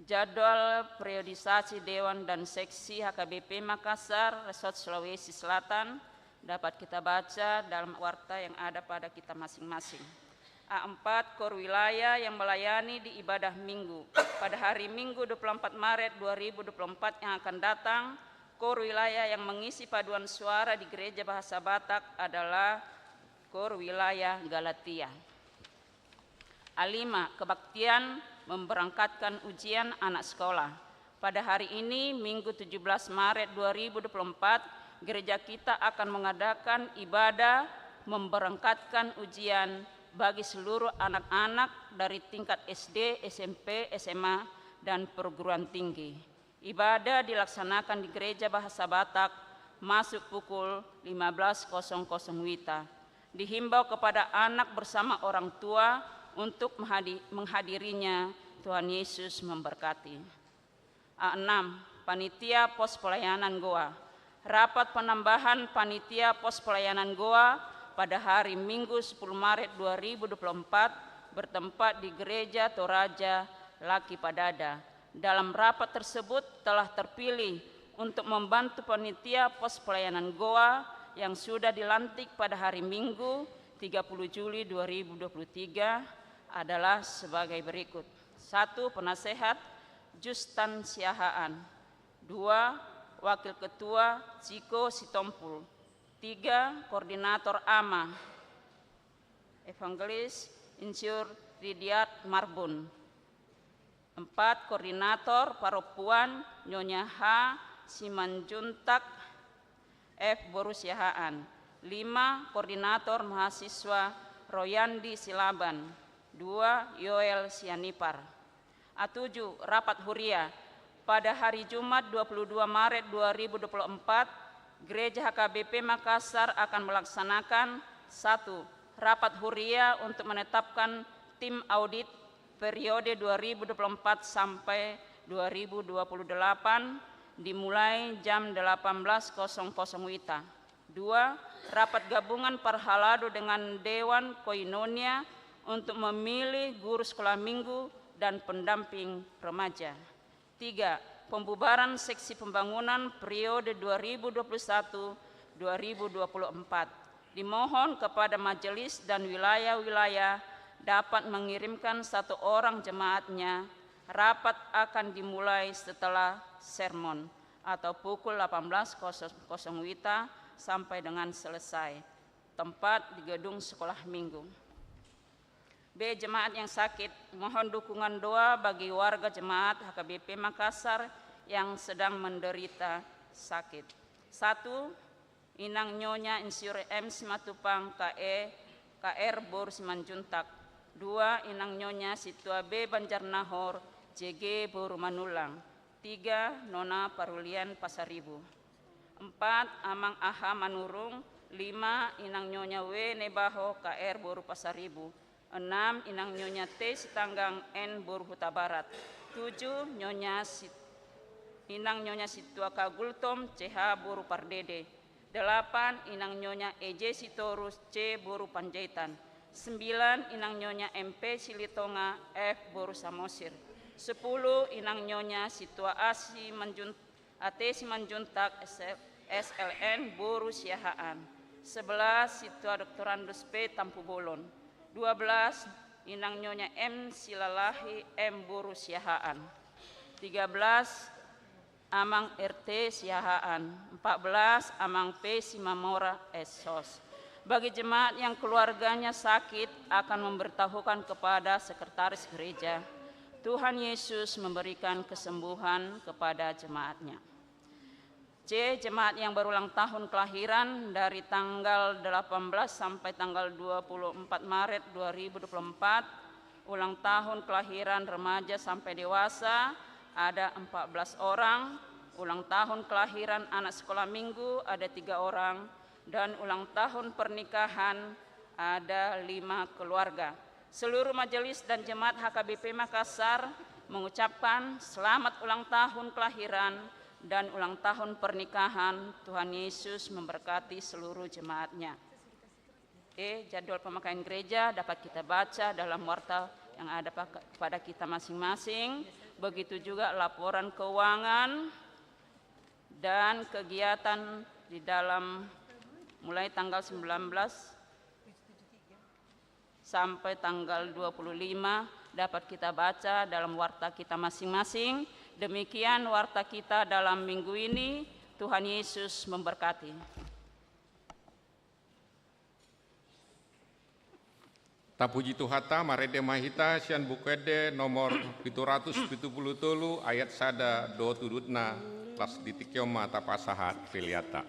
Jadwal periodisasi Dewan dan Seksi HKBP Makassar, Resort Sulawesi Selatan dapat kita baca dalam warta yang ada pada kita masing-masing. A4. KOR wilayah yang melayani di ibadah Minggu. Pada hari Minggu 24 Maret 2024 yang akan datang, KOR wilayah yang mengisi paduan suara di Gereja Bahasa Batak adalah KOR wilayah Galatia. A5. Kebaktian memberangkatkan ujian anak sekolah. Pada hari ini, Minggu 17 Maret 2024, gereja kita akan mengadakan ibadah memberangkatkan ujian bagi seluruh anak-anak dari tingkat SD, SMP, SMA, dan perguruan tinggi. Ibadah dilaksanakan di Gereja Bahasa Batak, masuk pukul 15.00 WITA. Dihimbau kepada anak bersama orang tua untuk menghadirinya. Tuhan Yesus memberkati. A6. Panitia Pos Pelayanan Goa. Rapat penambahan Panitia Pos Pelayanan Goa pada hari Minggu 10 Maret 2024 bertempat di Gereja Toraja Laki Padada. Dalam rapat tersebut telah terpilih untuk membantu panitia Pos Pelayanan Goa yang sudah dilantik pada hari Minggu 30 Juli 2023 adalah sebagai berikut. 1. Penasehat Justan Siahaan. 2. Wakil Ketua Ciko Sitompul. 3. Koordinator AMA Evangelis Insinyur Ridiat Marbun. 4. Koordinator Paropuan Nyonya H. Simanjuntak F. Borusiahaan. 5. Koordinator Mahasiswa Royandi Silaban. 2. Yoel Sianipar. A7. Rapat Huria. Pada hari Jumat 22 Maret 2024, Gereja HKBP Makassar akan melaksanakan 1. Rapat Huria untuk menetapkan tim audit periode 2024 sampai 2028 dimulai jam 18.00 WITA. 2. Rapat gabungan Parhalado dengan Dewan Koinonia untuk memilih guru sekolah minggu dan pendamping remaja. 3. Pembubaran seksi pembangunan periode 2021-2024. Dimohon kepada majelis dan wilayah-wilayah dapat mengirimkan 1 orang jemaatnya. Rapat akan dimulai setelah sermon atau pukul 18.00 WITA sampai dengan selesai. Tempat di gedung sekolah minggu. B. Jemaat yang sakit, mohon dukungan doa bagi warga jemaat HKBP Makassar yang sedang menderita sakit. 1. Inang Nyonya Insinyur M. Simatupang KE KR Bor Simanjuntak. 2. Inang Nyonya Situa B. Banjarnahor JG Boru Manulang. 3. Nona Parulian Pasaribu. 4. Amang Aha Manurung. 5. Inang Nyonya W. Nebaho KR Boru Pasaribu. 6. Inang Nyonya T. Sitanggang N. Boru Huta Barat. 7. Inang Nyonya Situa Kagultom CH Boru Pardede. 8. Inang Nyonya EJ Sitorus C Boru Panjaitan. 9. Inang Nyonya MP Silitonga F Boru Samosir. 10. Inang Nyonya Situa Asi Manjuntak SLN Boru Siahaan. 11. Situa Doktorandus P Tampu Bolon. 12. Inang Nyonya M Silalahi M Boru Siahaan. 13. Amang RT Siahaan. 14. Amang P Simamora Esos. Bagi jemaat yang keluarganya sakit akan memberitahukan kepada sekretaris gereja. Tuhan Yesus memberikan kesembuhan kepada jemaatnya. C. Jemaat yang berulang tahun kelahiran dari tanggal 18 sampai tanggal 24 Maret 2024. Ulang tahun kelahiran remaja sampai dewasa ada 14 orang. Ulang tahun kelahiran anak sekolah minggu ada 3 orang. Dan ulang tahun pernikahan ada 5 keluarga. Seluruh majelis dan jemaat HKBP Makassar mengucapkan selamat ulang tahun kelahiran dan ulang tahun pernikahan. Tuhan Yesus memberkati seluruh jemaatnya. Jadwal pemakaian gereja dapat kita baca dalam warta yang ada pada kita masing-masing. Begitu juga laporan keuangan dan kegiatan di dalam mulai tanggal 19 sampai tanggal 25 dapat kita baca dalam warta kita masing-masing. Demikian warta kita dalam minggu ini. Tuhan Yesus memberkati. Tapuji Tuhata Marede Mahita Sian Bukede nomor 770 ayat sada 2 tudutna kelas ditikyoma tapasahat filiata.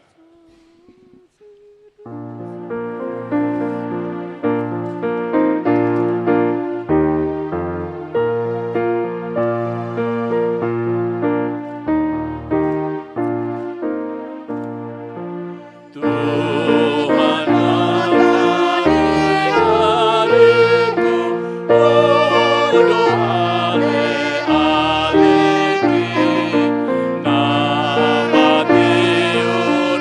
Nama Tiur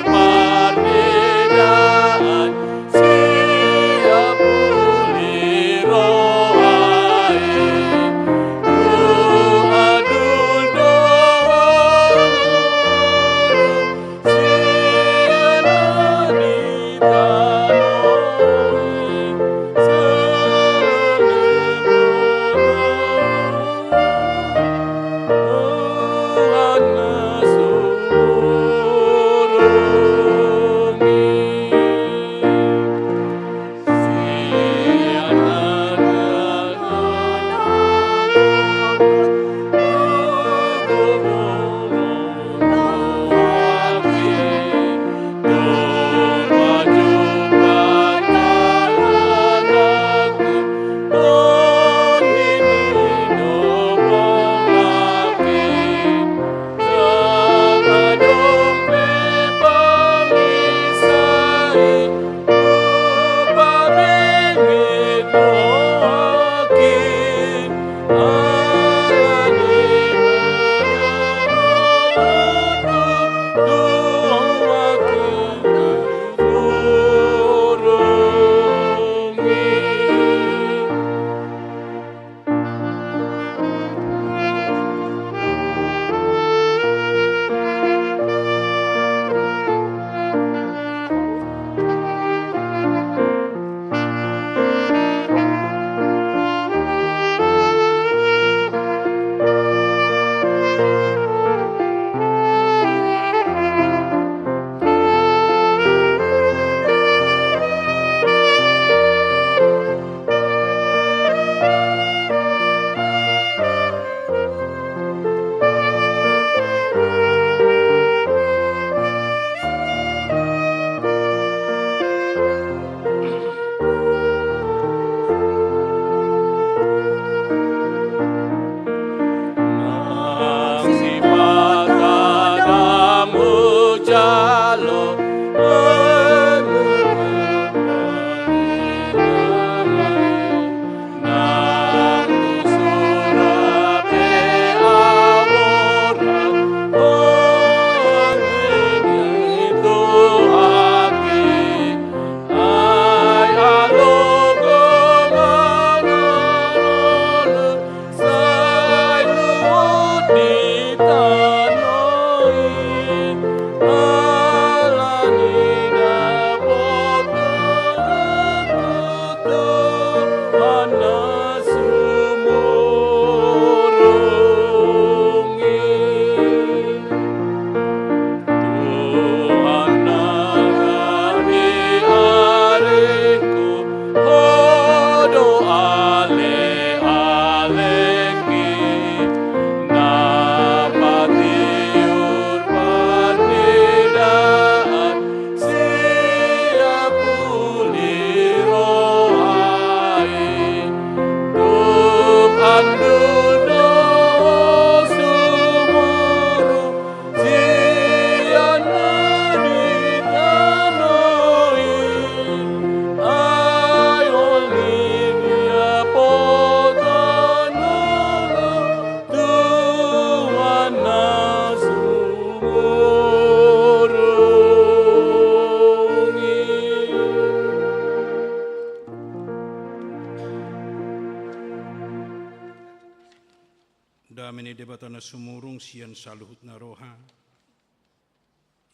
Damini debatana sumurung sian saluhut naroha.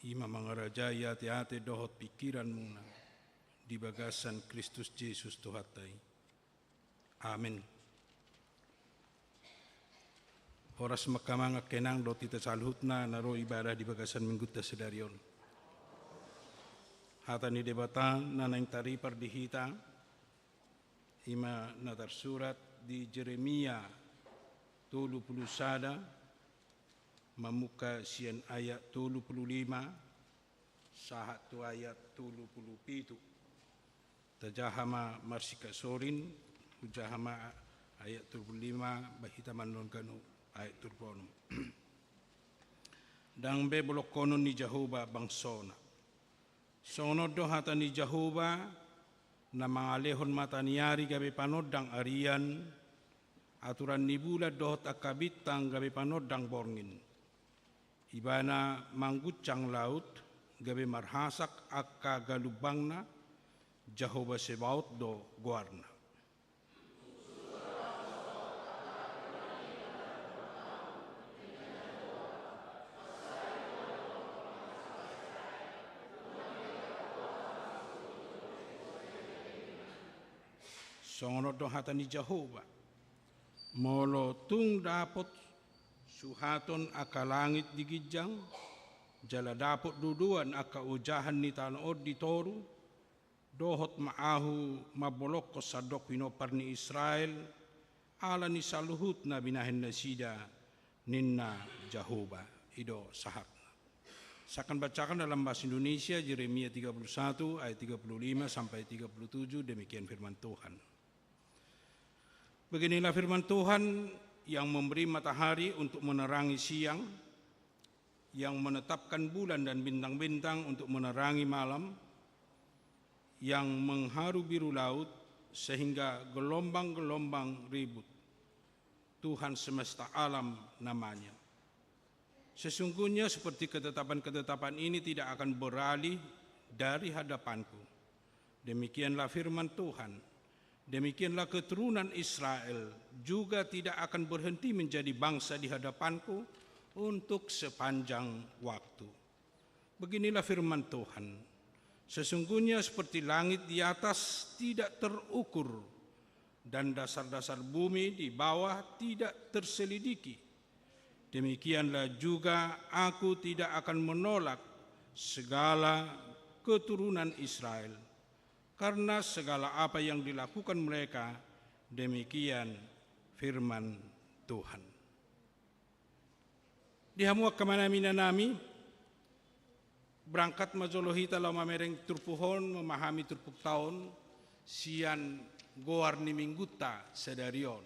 Ima mangarajaya ate dohot pikiran muna. Di bagasan Kristus Yesus Tuhatai. Amin. Oras makamanga kenang do tita saluhutna naro ibadah di bagasan mingguta sedarion. Hata ni debata nanaing taripar dihita. Ima natar surat di Jeremia 30 sada mamuka sian ayat 35 sahat tu ayat 37 tajahama marsika sorin hujahama ayat 35 bahita manon kanu ayat 36 dang be bolok konon ni Jehovah bangsona sono do hata ni Jehovah na mangalehon mata niari gabe panodang arian aturan nibula dohot akabitang gabe panodang borngin. Ibana manggucang laut gabe marhasak akka galubangna Jehovah Sebaot do guarna. Songonot do hatani Jehovah. Molo tung dapot suhaton aka langit digijang, jala dapot duduan aka ujahan ni tanood di toru, dohot maahu mabolok ko sadok pinopar ni Israel, ala ni saluhut na binahin na sida ninna Jehovah ido sahak. Sakan bacakan dalam bahasa Indonesia Yeremia 31 ayat 35 sampai 37 demikian firman Tuhan. Beginilah firman Tuhan yang memberi matahari untuk menerangi siang, yang menetapkan bulan dan bintang-bintang untuk menerangi malam, yang mengharu biru laut sehingga gelombang-gelombang ribut. Tuhan semesta alam namanya. Sesungguhnya seperti ketetapan-ketetapan ini tidak akan beralih dari hadapanku. Demikianlah firman Tuhan. Demikianlah keturunan Israel juga tidak akan berhenti menjadi bangsa di hadapanku untuk sepanjang waktu. Beginilah firman Tuhan. Sesungguhnya seperti langit di atas tidak terukur dan dasar-dasar bumi di bawah tidak terselidiki. Demikianlah juga aku tidak akan menolak segala keturunan Israel. Karena segala apa yang dilakukan mereka, demikian firman Tuhan. Dihamuak kemana minanami, berangkat majolohita lau mamereng turpuhon, memahami turpuk tahun, sian goar ni mingguta sedarion.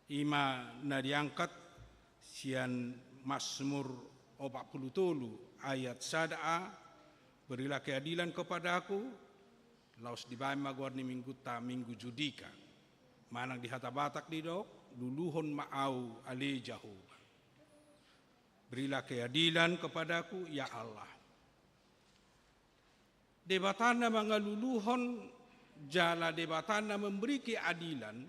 Ima na diangkat, sian Mazmur 40 ayat 1a, berilah keadilan kepada aku, laos di bae magor ni mingguta minggu judika. Manang di hata batak di dok, luluhon maau ale Jehovah. Berilah keadilan kepadaku, ya Allah. Debatana mga luluhon, jala debatana memberi keadilan,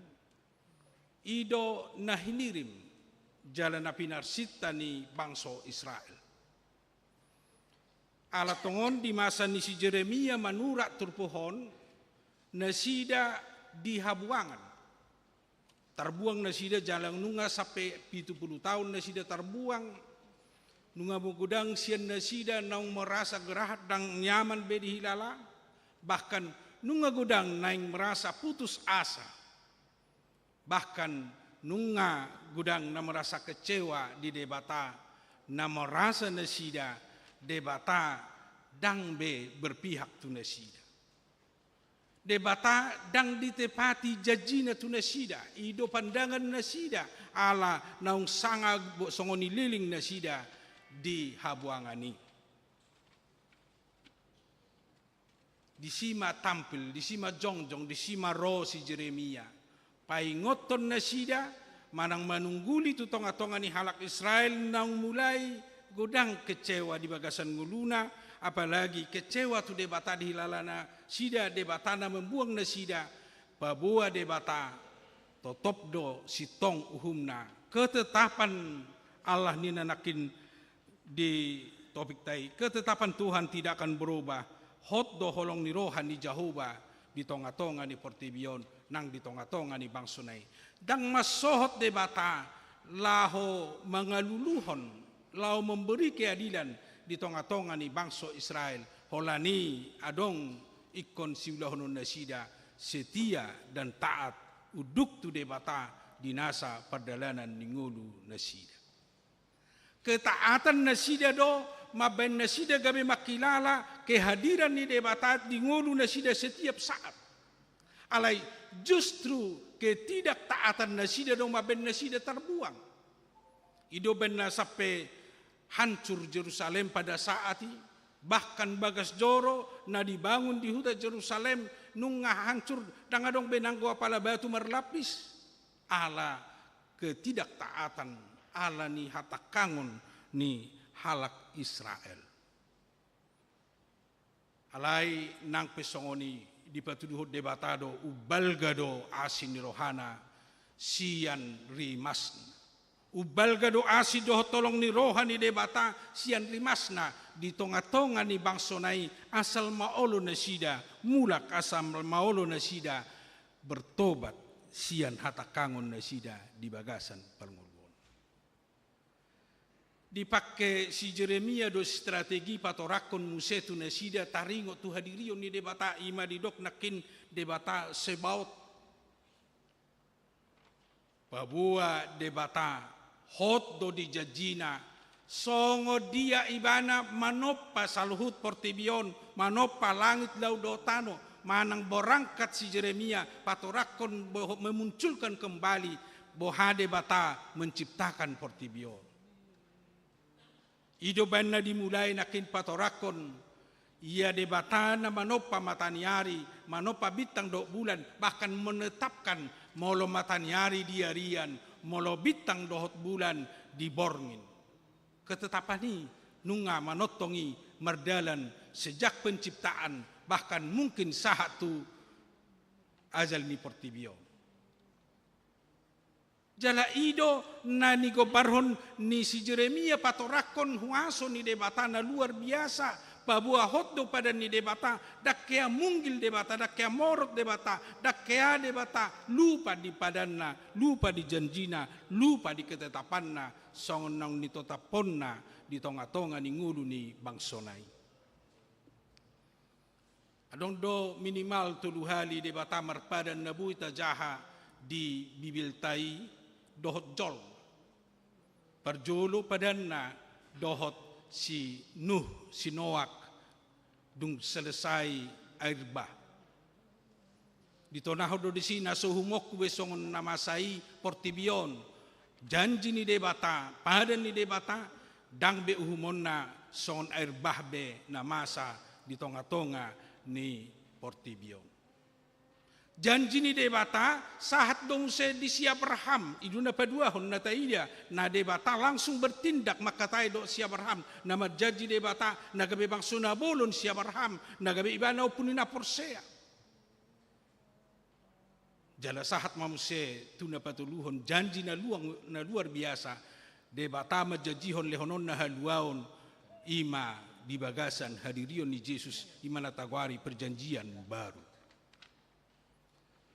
ido nahinirim, jala na pinarsita ni bangsa Israel. Alatongon di masa ni si Jeremia manurak turpuhon, nasida di habuangan. Terbuang nasida jalang nunga sampai 70 tahun nasida terbuang. Nunga bugudang sian nasida naung merasa gerahat dan nyaman bedi hilala. Bahkan nunga gudang naing merasa putus asa. Bahkan nunga gudang na merasa kecewa di debata, na merasa nasida debata dang be berpihak tu nasida. Debata dang ditepati jajina tu nasida. Ido pandangan nasida ala naung sanga songoni liling nasida di habuangani. Di sima tampil, di sima jongjong, di sima ro si Jeremia. Paingoton nasida manang manungguli tu tonga-tonga ni halak Israel naung mulai godang kecewa di bagasan nguluna, apalagi kecewa tu debata di hilalana, sida debatana membuang na sida, babua debata, totop do si tong uhumna ketetapan Allah ni nanakin di topik tai, ketetapan Tuhan tidak akan berubah. Hot do holong ni rohan ni Jehovah di tonga-tonga ni Portibion nang di tonga-tonga ni Bangsunai. Dang masohot de bata laho mangaluluhon, laho memberi keadilan di tonga-tonga ni bangsa Israel. Holani adong ikon siulahon nasida setia dan taat uduk tu de bata dinasa perdalanan ningulu nasida. Ketaatan nasida do maben nasida gabe makilala kehadiran ni debatat di ngulu nasida setiap saat. Alai justru ketidaktaatan nasida do maben nasida terbuang. Ido benna sampai hancur Jerusalem pada saat ini. Bahkan bagas joro na dibangun di hutan Jerusalem nungah hancur dangadong benanggo apala batu merlapis. Ala ketidaktaatan ala ni hatakangon ni halak Israel. Alai nang pesongoni di patuduhut debatado ubalgado asin rohana sian rimasna. Ubalgado asin doh tolong ni rohani debata sian rimasna di tonga-tonga ni bangsonai asal maolo nasida mulak asal maolo nasida bertobat sian hatakangon nasida di bagasan permuluan. Dipakai si Jeremia do strategi patorakon musetu nasida taringo tu hadirion ni debata ima didok nakin debata sebaut babua debata hot do di jajina songo dia ibana manopa saluhut Portibion manopa langit laudotano manang borangkat si Jeremia patorakon memunculkan kembali bohade bata menciptakan Portibion. Ido banna dimulai nakin patorakon ia debata na manopa mataniari manopa bintang dok bulan bahkan menetapkan molo mataniari di harian molo bintang dohot bulan di borngin. Ketetapan ini nunga manotongi merdalan sejak penciptaan bahkan mungkin saat tu azal ni Portibion. Jala ido na ni gobarhon ni si Jeremia patorakon huaso ni debatana luar biasa. Pabua hotdo pada ni debata dakkea munggil debata dakkea morot debata dakkea debata lupa di padanna lupa di janjina lupa di ketetapanna songonang ni totaponna di tonga-tonga ni ngulu ni bangsonai. Adong do minimal tuluhali debata marpadan nabu itajaha di bibiltai dohot jol parjolo padanna dohot si Nuh si Noak dung selesai air bah ditonaho do di sina suhumok besongon namasai Portibion janji ni debata padan ni debata dang be uhumonna songon air bah be namasa di tonga-tonga ni Portibion. Janji ni debata sahat dong se di si Abraham iduna padua hon na taida na debata langsung bertindak maka tay do si Abraham nama janji debata nagabe bangsuna bolon si Abraham nagabe ibana upunina porsea jala sahat mamuse tuna patuluhon janji na luar biasa debata majajihon lehonon na haluaon ima di bagasan hadirion ni Yesus imana tagwari perjanjian baru.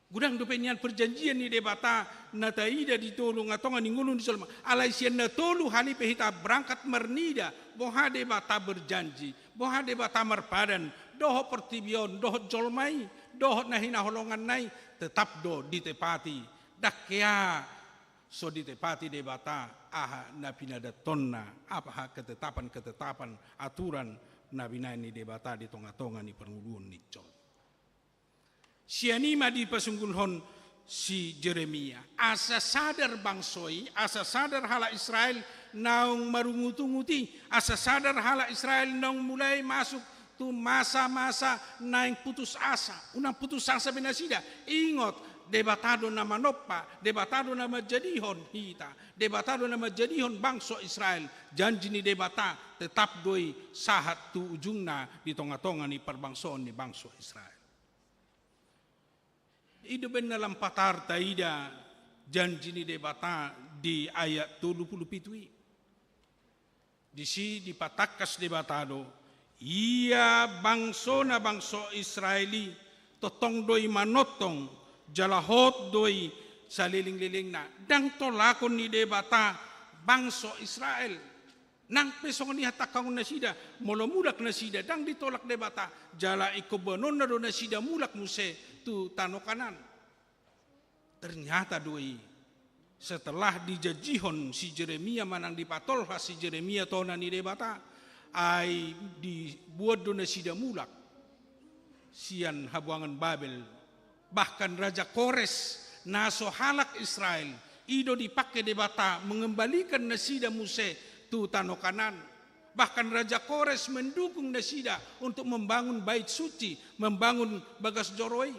Gudang dopenyan perjanjian ni debata na taida ditolong atonga ningulun salma alai sian na tolu hali pehita berangkat mernida boha debata berjanji boha debata merpadan doho Portibion doho jolmai doho nahina holongan nai tetap do ditepati dakkea so ditepati debata aha na pinadatonna apa ketetapan aturan na binai ni debata di tonga-tonga ni pernguluan ni jol. Sianima di pasunggulhon si Jeremia asa sadar bangsoi asa sadar hala Israel naung marungutunguti asa sadar hala Israel naung mulai masuk tu masa-masa naing putus asa unang putus asa binasida ingot debatado nama nopa debatado nama jadihon hita debatado nama jadihon bangsa Israel janji ni debata tetap doi sahat tu ujungna di tonga-tonga ni perbangsoan ni bangsa Israel. Ido ben dalam patar taida janji ni debata di ayat 27. Di si dipatakas di batado, ia bangso na bangso Israeli, totong doi manotong, jalahot doi saliling-liling na, dang tolakon ni debata bangso Israel. Nang pesong ni hatakang na sida, mulak na sida, dang ditolak debata, jala ikobanon na do na sida mulak muse tu tanokanan. Ternyata doi, setelah dijajihon si Jeremia manang dipatolha si Jeremia tona ni debata, ay dibuat do na sida mulak, sian habuangan Babel. Bahkan Raja Kores naso halak Israel, ido dipakai debata mengembalikan nasida Muse tu tanokanan. Bahkan Raja Kores mendukung nasida untuk membangun bait suci, membangun bagas joroi.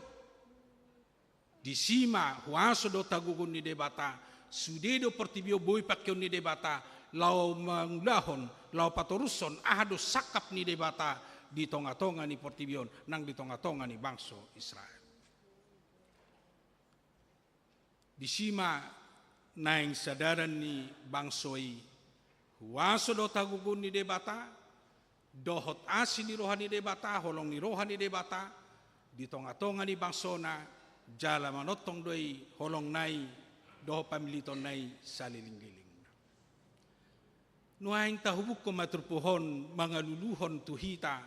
Di sima huaso do tagugun ni debata, sudedo pertibio boy pakyon ni debata, lau manglahon, lau patoruson, ahado sakap ni debata, di tonga-tonga ni pertibion, nang di tonga-tonga ni bangso Israel. Di sima naing sadaran ni bangsoi, huaso do tagugun ni debata, dohot asi ni rohani debata, holong ni rohani debata, di tonga-tonga ni bangsona, jala manotong doi holong nai, doho pamiliton nai saliling-liling. Nuaing tahubuk ko maturpuhon, mga luluhon tuhita,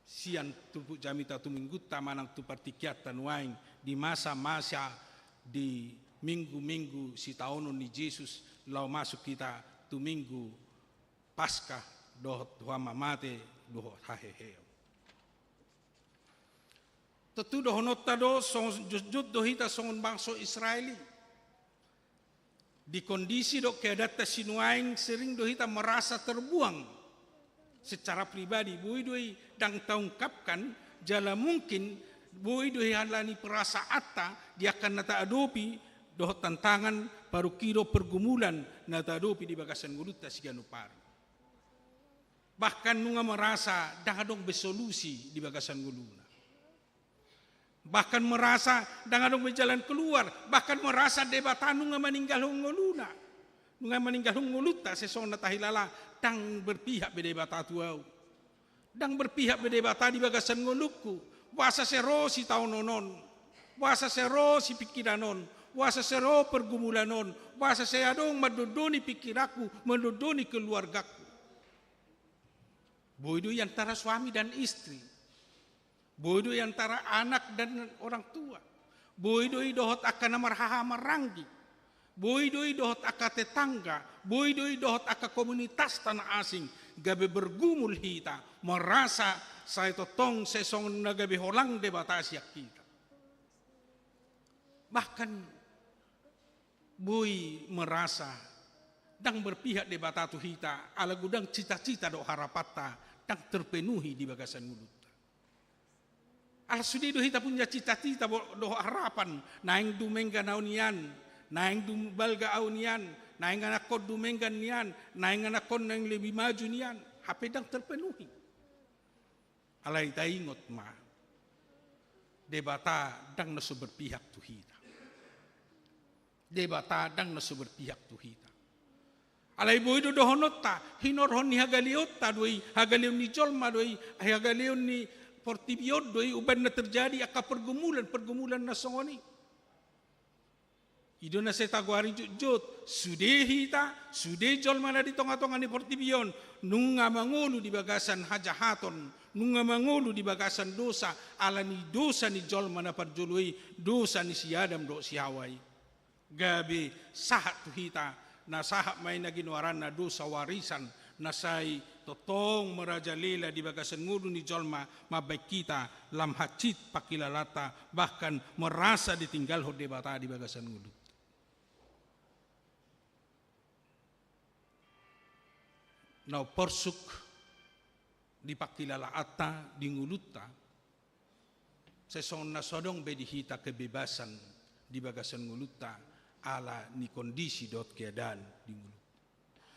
sian tupuk jamita tumingguta manang tu partikyat tanuaing, di masa-masa di minggu-minggu si taonon ni Jesus, lau masuk kita tu minggu Paskah dohot huama mate dohot haheheo. Tetu dohonot tado song jut dohita songon bangso Israeli. Di kondisi dok keadata sinuaing sering dohita merasa terbuang secara pribadi. Bui doi dang taungkapkan jala mungkin bui doi halani perasaata dia akan nata adopi dohot tantangan paru kiro pergumulan nata adopi di bagasan guluta siganupari. Bahkan nunga merasa dangadong besolusi di bagasan guluna. Bahkan merasa dangadong berjalan keluar. Bahkan merasa debata nunga meninggal hongoluna. Nunga meninggal hongoluta sesona tahilala dang berpihak bedebata tuau. Dang berpihak bedebata di bagasan ngoluku. Wasa sero si taunonon. Wasa sero si pikiranon. Wasa sero pergumulanon. Wasa seadong madodoni pikiraku, madodoni keluargaku. Bodoh antara suami dan istri. Bodoh antara anak dan orang tua. Bodoh dohot akan marhaha maranggi. Bodoh dohot akan tetangga. Bodoh dohot akan komunitas tanah asing. Gabe bergumul hita. Merasa saya totong sesong nagabe holang de batasiak kita. Bahkan boy merasa dang berpihak di batatu hita, ala gudang cita-cita do harapata dang terpenuhi di bagasan mulut. Ala sudi do hita punya cita-cita do harapan, naing dumengga naunian, naing dumbalga aunian, naing anak kod dumengga nian, naing anak kod yang lebih maju nian, hape dang terpenuhi. Alai taingot ma, debata dang nasu berpihak tu hita. Debata dang nasu berpihak tu hita. Alay boy do dohonota hinorhon ni hagaliota doi hagalion ni jolma doi hagalion ni portibiot doi uban na terjadi aka pergumulan na songoni. Ido na seta guari jut sude hita sude jolma na di tonga-tonga ni portibion nunga mangulu di bagasan hajahaton nunga mangulu di bagasan dosa ala ni dosa ni jolma na parjului dosa ni si Adam do si Hawai. Gabe sahat tu hita na sahak may naginwaran na dosa warisan na say totong merajalela di bagasan ngudu ni jolma mabaik kita lam hacit pakilalata bahkan merasa ditinggal ho debata di bagasan ngudu. Now porsuk di pakilalaata di nguluta sesong na sodong bedihita kebebasan di bagasan nguluta ala ni kondisi dot keadaan di mulut.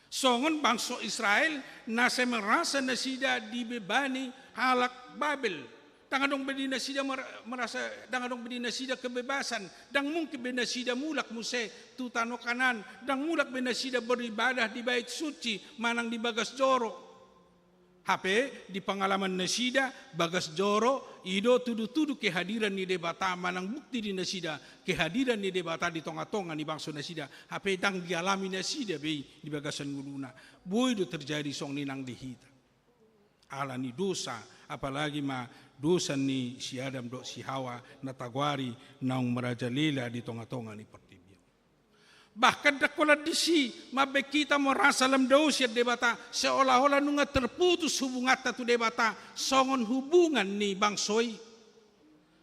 Songon bangsa Israel nasa merasa nasida dibebani halak Babel. Dangadong bedina sida merasa dangadong bedina sida kebebasan, dang mungkin bedina sida mulak muse tutano kanan, dang mulak bedina sida beribadah di bait suci manang di Bagas Joro. HP di pengalaman nasida Bagas Joro ido tudu-tudu kehadiran ni debata manang bukti di nasida kehadiran ni debata di tonga-tonga ni bangsa nasida HP dang dialami nasida be di Bagasan Nguluna boy do terjadi song ninang dihita ala ni dosa apalagi ma dosa ni si Adam do si Hawa na tagwari naung merajalela di tonga-tonga ni pertibian. Bahkan dakola disi mabe kita merasa lam dausia debata seolah-olah nunga terputus hubungan tu debata songon hubungan ni bangsoi.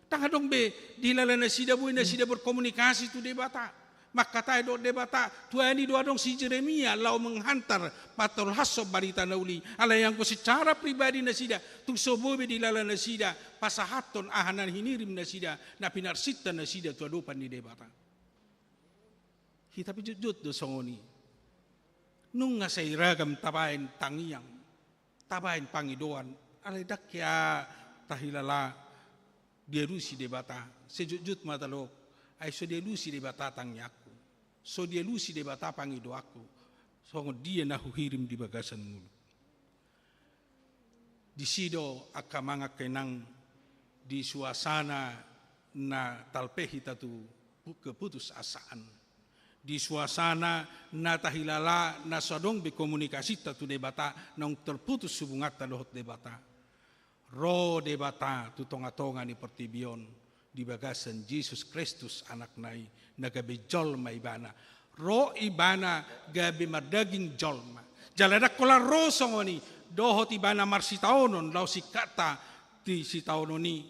Tangadong be dilalana sida buina sida berkomunikasi tu debata. Maka tayo do debata tuani do adong si Jeremia lau menghantar patol haso barita nauli ala yang ko secara pribadi na sida tung sobobe dilalana sida pasahaton ahanan hinirim na sida na pinarsita na sida tu adopan ni debata. Kita pijut do songoni. Nung nga sa iragam tabain tangiyang, tabain pangidoan, alay dakya tahilala dielusi debata, sejut matalok, ay so dielusi debata tangyaku, so dielusi debata pangido aku, songon dia nahuhirim di Bagasan Ngulu. Di sido akamanga kenang di suasana na talpehita tu keputus asaan. Di suasana na tahilala na sadong berkomunikasi tu debata nang terputus hubungan talohot debata. Ro debata tu tonga-tonga ni pertibion di Bagasan Yesus Kristus anak nai nagabe jolma ibana. Ro ibana gabe mardaging jolma. Jaladak kola ro songoni dohot ibana marsitaonon lau sikata ti sitaononi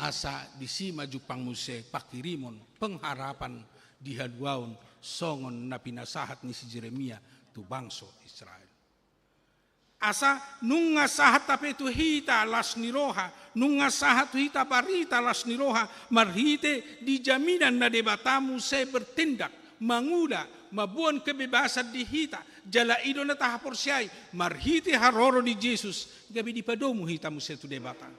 asa di si maju pangmuse pakirimon pengharapan di haduaon songon na pinasahat ni si Jeremia tu bangso Israel. Asa nunga sahat tapi tu hita las niroha, nunga sahat tu hita barita las niroha, marhite di jaminan na debatamu saya bertindak, mangula, mabuan kebebasan di hita, jala ido na tahapor siyay, marhite haroro di Jesus, gabi di padomu hitamu saya tu debata.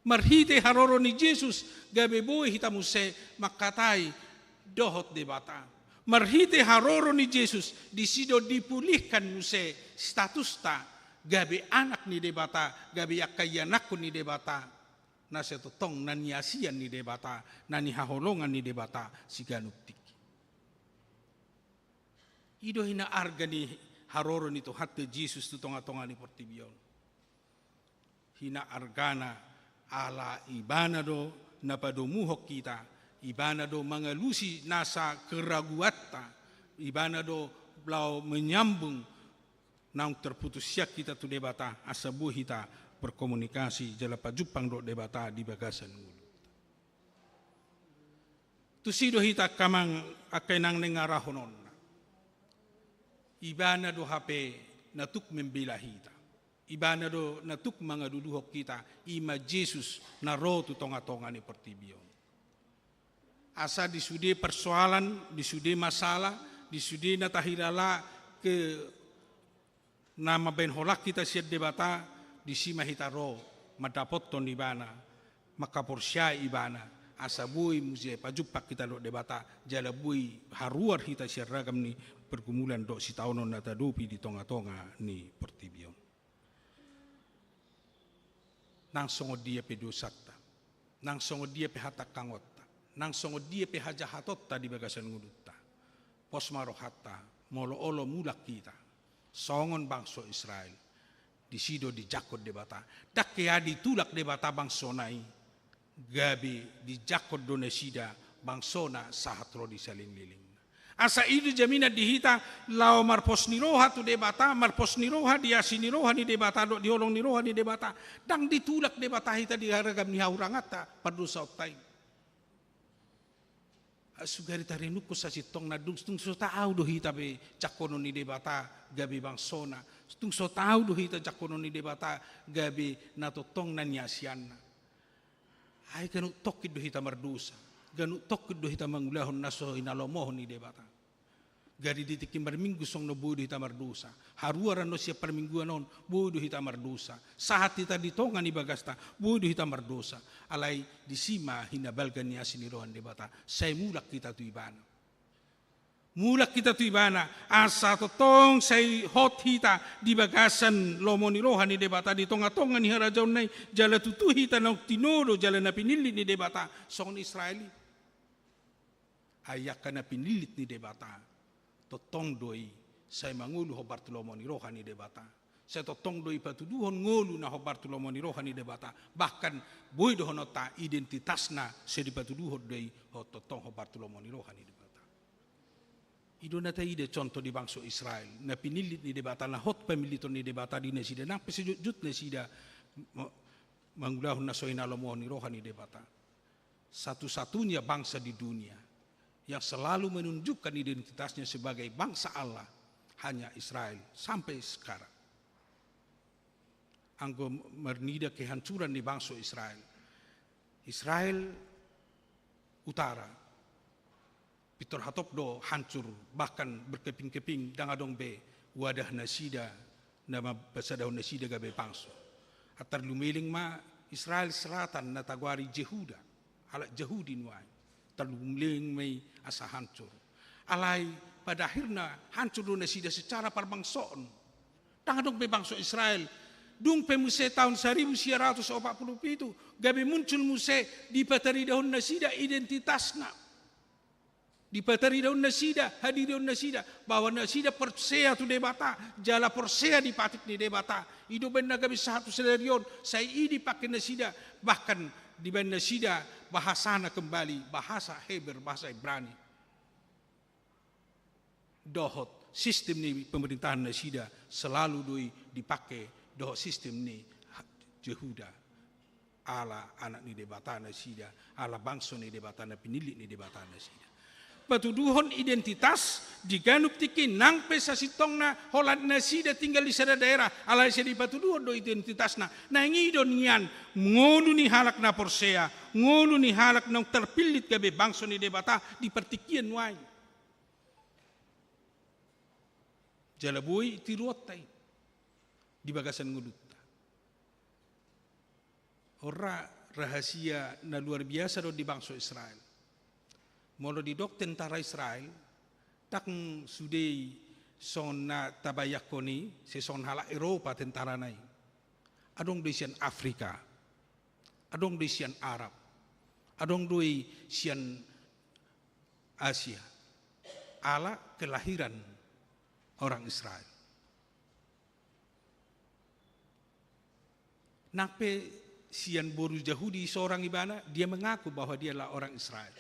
Marhite haroro ni Jesus, gabi boy hitamu saya makatay, dohot debata. Marhite haroro ni Jesus disido dipulihkan muse status ta gabi anak ni debata gabi akayanakku ni debata na setotong naniasian ni debata nani haholongan ni debata siganuptik. Ido hina arga ni haroro ni to hatte Jesus tu tonga-tonga ni pertibion. Hina argana ala ibana do napadomuhok kita. Ibana do mangalusi nasa keraguatta, ibana do blau menyambung nang terputus siak kita tu debata asabu kita berkomunikasi jala pajupang do debata di Bagasan Ngulu. Tu sido hita kamang akenang nengarahonon. Ibana do HP natuk membela hita. Ibana do natuk mangaduduhok kita ima Jesus na ro tu tonga-tonga ni pertibion. Asa disude persoalan, disude masalah, disude natahilala ke nama benholak kita siat debata di sima hitaro madapot ton ibana maka porsya ibana asa bui muzie pajupak kita lo debata jala bui haruar kita siat ragam ni pergumulan do si taunon natadupi di tonga-tonga ni pertibion. Nang songo dia pedosakta, nang songo dia pehatak kangot. Nang songo dia pehajahatot di Bagasan Ngulutta. Posmarohatta, molo-olo mulak kita. Songon bangso Israel. Disido di jakot debata. Dakya ditulak debata bangso nai. Gabi di jakot donesida bangsona sahatro di saling-liling. Asa itu jaminan dihita lau marpos niroha tu debata, marpos niroha dia siniroha ni debata, diolong niroha ni debata. Dang ditulak debata hita di haragam ni haurangata pardusa optai. Sugari tarinuku sa sitong na tung so tao do hita be jakono ni debata gabi bangsona tung so tao do hita jakono ni debata gabi natotong na nyasian ay kanu tokkid do hita mardusa ganu tokkid do hita mangulahon naso inalomohon ni debata Gari ditikim berminggu song no bodoh hita mardosa. Haruara no siap permingguan non bodoh hita mardosa. Saat hita ditongan ni bagasta bodoh hita mardosa. Alai disima hina balgan ni asini rohan debata. Saya mulak kita tu ibana. Mulak kita tu ibana asa totong say hot hita di bagasan lomo ni rohan ni debata di tonga-tonga ni harajaw nay jala tutu hita na tinolo jala na pinilit ni debata song Israeli ayak ka na pinilit ni debata totong doi say mangulu ho Bartolomo ni rohan ni debata say totong doi patuduhon ngulu na ho Bartolomo ni rohan ni debata bahkan boy dohonota identitasna say di patuduhon doi ho totong ho Bartolomo ni rohan ni debata. Ido na tayo contoh di bangsa Israel na pinilit ni debata na hot pamilito ni debata di na sida na pesejut na sida mangulahon na soy nalamuhan ni rohan ni debata satu-satunya bangsa di dunia yang selalu menunjukkan identitasnya sebagai bangsa Allah hanya Israel sampai sekarang. Anggo mernida kehancuran di bangsa Israel. Israel Utara Pitor Hatopdo hancur bahkan berkeping-keping dangadong be wadah nasida nama basadahun nasida gabe pangso. Atar lumiling ma Israel Selatan na tagwari Jehuda alat Jehudin wai. Terlumiling may asa hancur. Alai pada akhirnya hancur do nasida secara parbangsoon. Dangadong be bangso Israel dung pemuse tahun 1947 gabe muncul muse di patari dahun nasida identitasna. Di patari daun nasida, hadir daun nasida, bahwa nasida persea tu debata, jala persea di patik ni debata. Ido ben naga bisa satu selerion, saya ini pakai nasida, bahkan di ben nasida bahasana kembali, bahasa Heber, bahasa Ibrani. Dohot sistem ni pemerintahan nasida selalu doi dipakai dohot sistem ni Jehuda. Ala anak ni debata nasida, ala bangsa ni debata na pinilik ni debata nasida. Patuduhon identitas diganup tiki nang pesa sitong na holat nasida tinggal di sada daerah alai sedi patuduhon do identitas na ngidon nian ngolu ni halak na porsea ngolu ni halak nang terpilit gabe bangso ni debata di pertikian wai jalabui tiruotai di bagasan ngudutta ora rahasia na luar biasa do di bangso Israel. Molo di dok tentara Israel, tak sudai son na tabayakoni, se son hala Eropa tentara nai. Adong doi sian Afrika, adong doi sian Arab, adong doi sian Asia. Ala kelahiran orang Israel. Nape sian boru Yahudi seorang ibana, dia mengaku bahwa dia adalah orang Israel.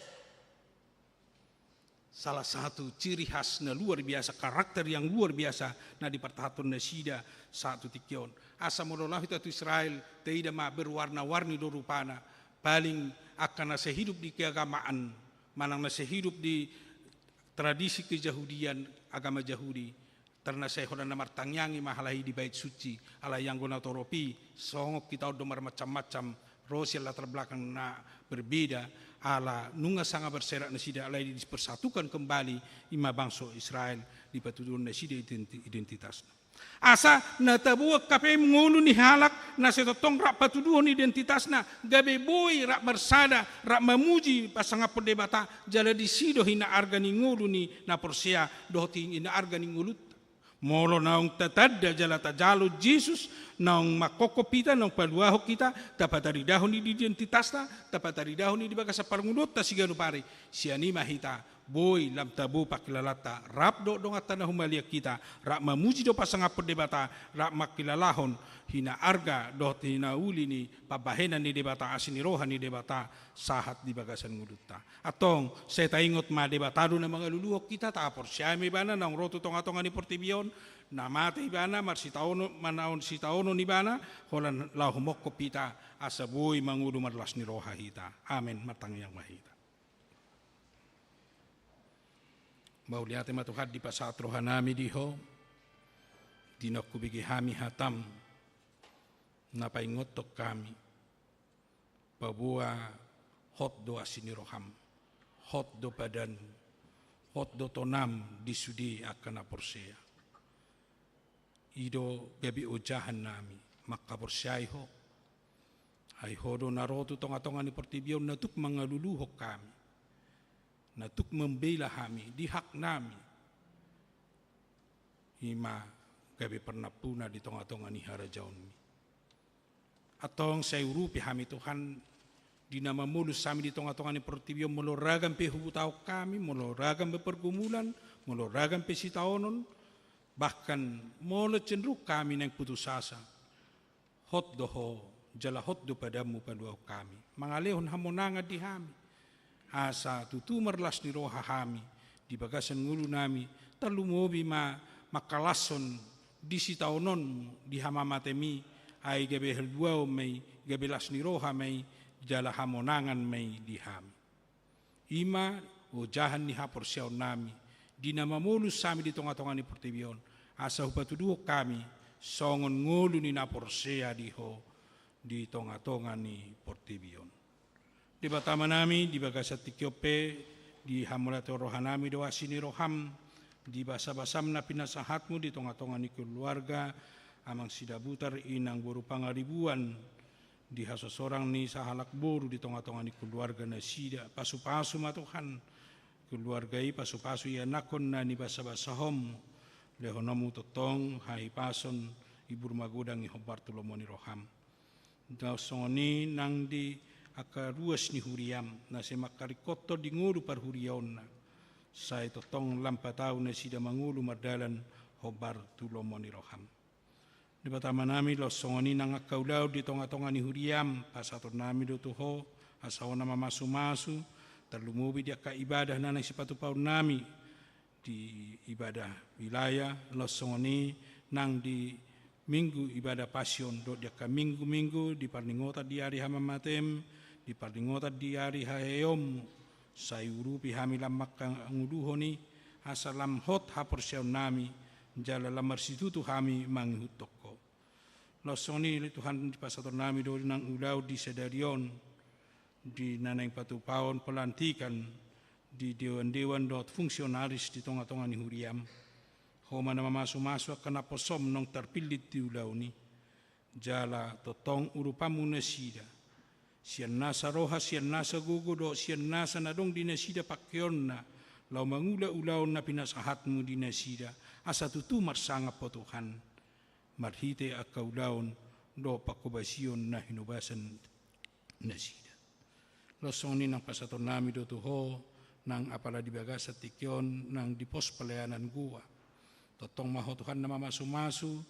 Salah satu ciri khas na luar biasa, karakter yang luar biasa na di pertahatun nasida satu tikion. Asa modolah itu Israel tidak ma berwarna-warni do rupana, paling akan nase hidup di keagamaan, manang nase hidup di tradisi kejahudian, agama Yahudi. Terna saya hodan namar tangyangi mahalahi di bait suci, ala yang guna toropi, songok kita domar macam-macam, rosil latar belakang na berbeda. Ala nunga sanga berserak nasida alai dipersatukan kembali ima bangsa Israel di patuduhan nasida identitas. Asa na tabuak kape ngulu ni halak na setotong rak patuduhan identitasna gabe boy rak bersada rak memuji pasanga perdebata jala disido hina arga ni ngulu ni na persea dohti hina arga ni ngulut. Molo naung tatadda jala tajalo Jesus naung makokopita naung paluaho kita tapatari dahon di identitasna tapatari dahon di bagasa parngudot ta siganu pare siani mahita boy lam tabu pakilalata rap do dongata na humalia kita rak mamuji do pasanga perdebata rak makilalahon hina arga do hina uli ni pabahenan ni debata asini rohan ni debata sahat di bagasan ngudutta atong saya taingot ma debatado na mga luluhok kita tapor siyami bana naung roto tonga-tonga ni portibion na mate ibana marsitaono manaon sitaono ni bana holan lahumok kopita asa boy mangudu marlas ni roha hita amen matang yang mahita. Mauliate matuhad di pasat rohanami diho dinokubigi hami hatam napaingotok kami pabua hot do asini roham hot do padan hot dotonam di sudi akan aporsea. Ido gabi ojahan nami maka porsiai ho. Ai hodo narotu tonga-tonga ni pertibion natuk mangaluluho kami. Natuk membela kami di hak nami. Hima gabi pernah puna di tonga-tonga ni harajaon mi. Atong saya urupi kami Tuhan di nama mulus kami di tonga-tonga ni pertibion moloragam pe hubutau kami, moloragam pe pergumulan, moloragam pe sitaonon, bahkan molo cenderung kami nang putus asa. Hot doho jala hot do padamu paduau kami. Mangalehon hamonanga di kami. Asa tutu merlas ni roha kami di bagasan ngulu nami talumobi makalason di sitaonon di hamamatemi ai gabe helduau mei gabe las ni roha mei jala hamonangan mei di kami. Ima o jahan ni hapor siaw nami di nama mulus sami di tonga-tonga ni pertibion asa hupatuduo kami songon ngulu ni napor sea di ho di tonga-tonga ni pertibion. Di batama nami di bagasat tikyope di hamulato rohanami doa sini roham di basa-basam na pinasahatmu di tonga-tonga ni keluarga amang sidabutar inang boru pangaribuan di hasosorang ni sahalak boru di tonga-tonga ni keluarga na sida pasu-pasu matuhan keluargai pasu-pasu ya nakon na ni basa-basahom lehonamu totong hai pason ibu rumah godang i hobar tulomoni roham dausoni nang di aka ruas ni huriam na semakarikoto di ngulu par huriaon na sai totong lampatau na sida mangulu mardalan hobar tulomoni roham. Di batama nami lo songoni nang akaulau di tonga-tonga ni huriam pasator nami do tuho asawana mamasu-masu terlumubi dia ka ibadah nanang sepatu paun nami di ibadah wilayah lo songoni nang di minggu ibadah pasion do dia ka minggu-minggu di parningota di hari hamamatem di parningota di hari haeom sayurupi hamilam makang nguluhoni asalam hot hapor siaw nami jala lamar situtu kami manghutoko. Losoni Tuhan di pasator nami do nang ulau di sedarion di nanang patupaon pelantikan di dewan-dewan dot fungsionaris di tonga-tonga ni huriam. Homa nama masuk-masuk kena posom nong terpilih di ulau ni. Jala totong urupamu nasida. Sian nasa roha, sian nasa gugu do, sian nasa nadong di nasida pakyon na. Lau mangula ulau na pinasahatmu di nasida. Asa tutu marsanga po Tuhan. Marhite akau laun do pakubasion na hinubasan nasida. Losoni nang pasator nami do tuho nang apala di bagasa tikyon nang di pos pelayanan gua. Totong maho Tuhan nama masu-masu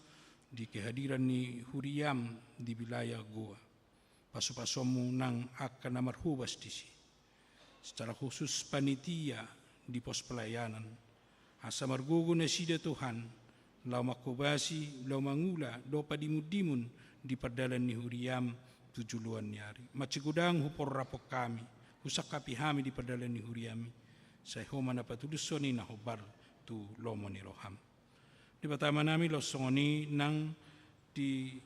di kehadiran ni huriam di wilayah gua. Pasu-pasumu nang akan namarhubas di si. Secara khusus panitia di pos pelayanan. Asa margugu nasida Tuhan, lau makubasi, lau mangula, do padimudimun di perdalan ni huriam tujuluan nyari. Macigudang hupor rapok kami, husakapi hami di perdalan ni huriami. Saya homa na patulusoni na hobar tu lomo ni roham. Di batama nami losongoni nang di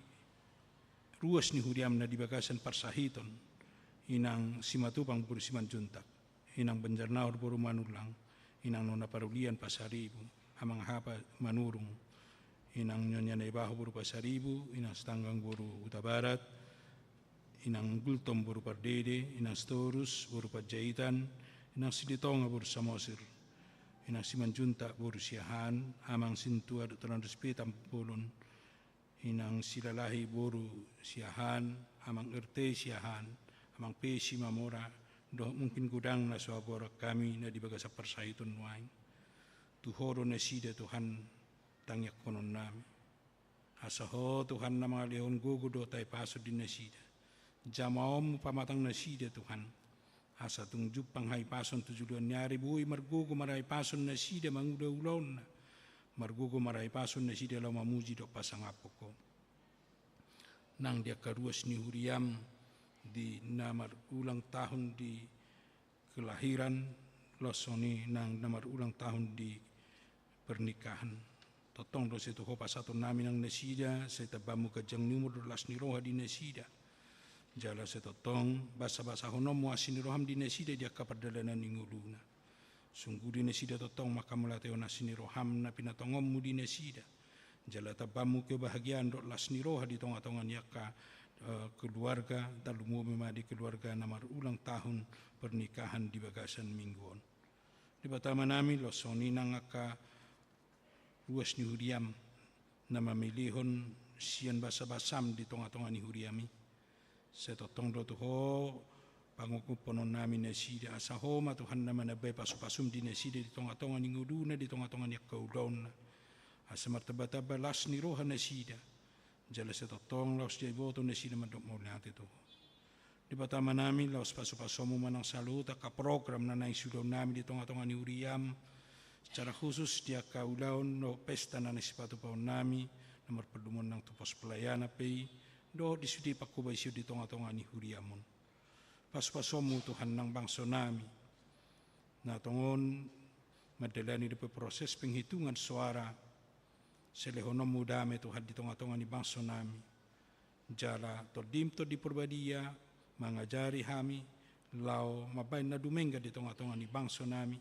ruas ni huriam na di bagasan parsahiton, inang simatupang buru simanjuntak, inang banjarnaur buru manulang, inang nona parulian pasaribu, amang hapa manurung, inang nyonya naibaho buru pasaribu, inang setanggang buru utabarat, inang gultom buru pardede, inang storus buru pajaitan, inang siditonga buru samosir, inang simanjunta buru siahan, amang sintua dotoran respetam polon, inang silalahi buru siahan, amang erte siahan, amang pesi mamora, do mungkin gudang na suabora kami na di bagasa persahitun wain. Tuhoro na sida Tuhan tangyak konon nami. Asaho Tuhan na mga leon gugu do tay paso din na sida. Jamaom pamatang na sida Tuhan. Asa tungjuk panghay pason tujuluan nyari buhay margugo maray pason na sida mangulaulaw na. Margugo maray pason na sida law mamuji do pasangapo ko. Nang dia karuas ni huriam di namar ulang tahun di kelahiran losoni nang namar ulang tahun di pernikahan totong do setu hopa satu nami nang nasida setabamu kajang numur las ni roha di nasida jala setotong basa-basa honom muasin roham di nasida dia kapardalanan ni nguluna Sungguh di nesida totong makamula teo nasini roham na pinatongom mu di nesida. Jala tabamu kebahagiaan dok lasni roha di tonga-tongan yaka keluarga talumu memadi keluarga namar ulang tahun pernikahan di bagasan mingguan. Di batama nami losoni nangaka luas ni huriam nama milihon sian basa-basam di tonga-tonga ni huriami. Setotong do tuho panguku ponon nami nesida asahoma Tuhan nama nabai pasu-pasum di nesida di tonga-tonga ni nguduna di tonga-tonga ni kaudona. Asa martaba-taba las ni roha nesida. Jala setotong laos jaiboto nesida mandok mauliati tuho. Di batama nami laos pasu-pasumu manang saluta ka program na naisudaw nami di tonga-tonga ni huriam. Secara khusus dia kaulaon no pesta na nasipatu paun nami nomor pedumon nang tupos pelayana pei do disudi pakubay siyo di tonga-tonga ni huriamon. Pas-pasomu Tuhan nang bangso nami na tongon madalani di proses penghitungan suara selehonom mudame Tuhan di tonga-tonga ni bangso nami. Jala todim to di perbadia mangajari hami lao mabay na dumengga di tonga-tonga ni bangso nami.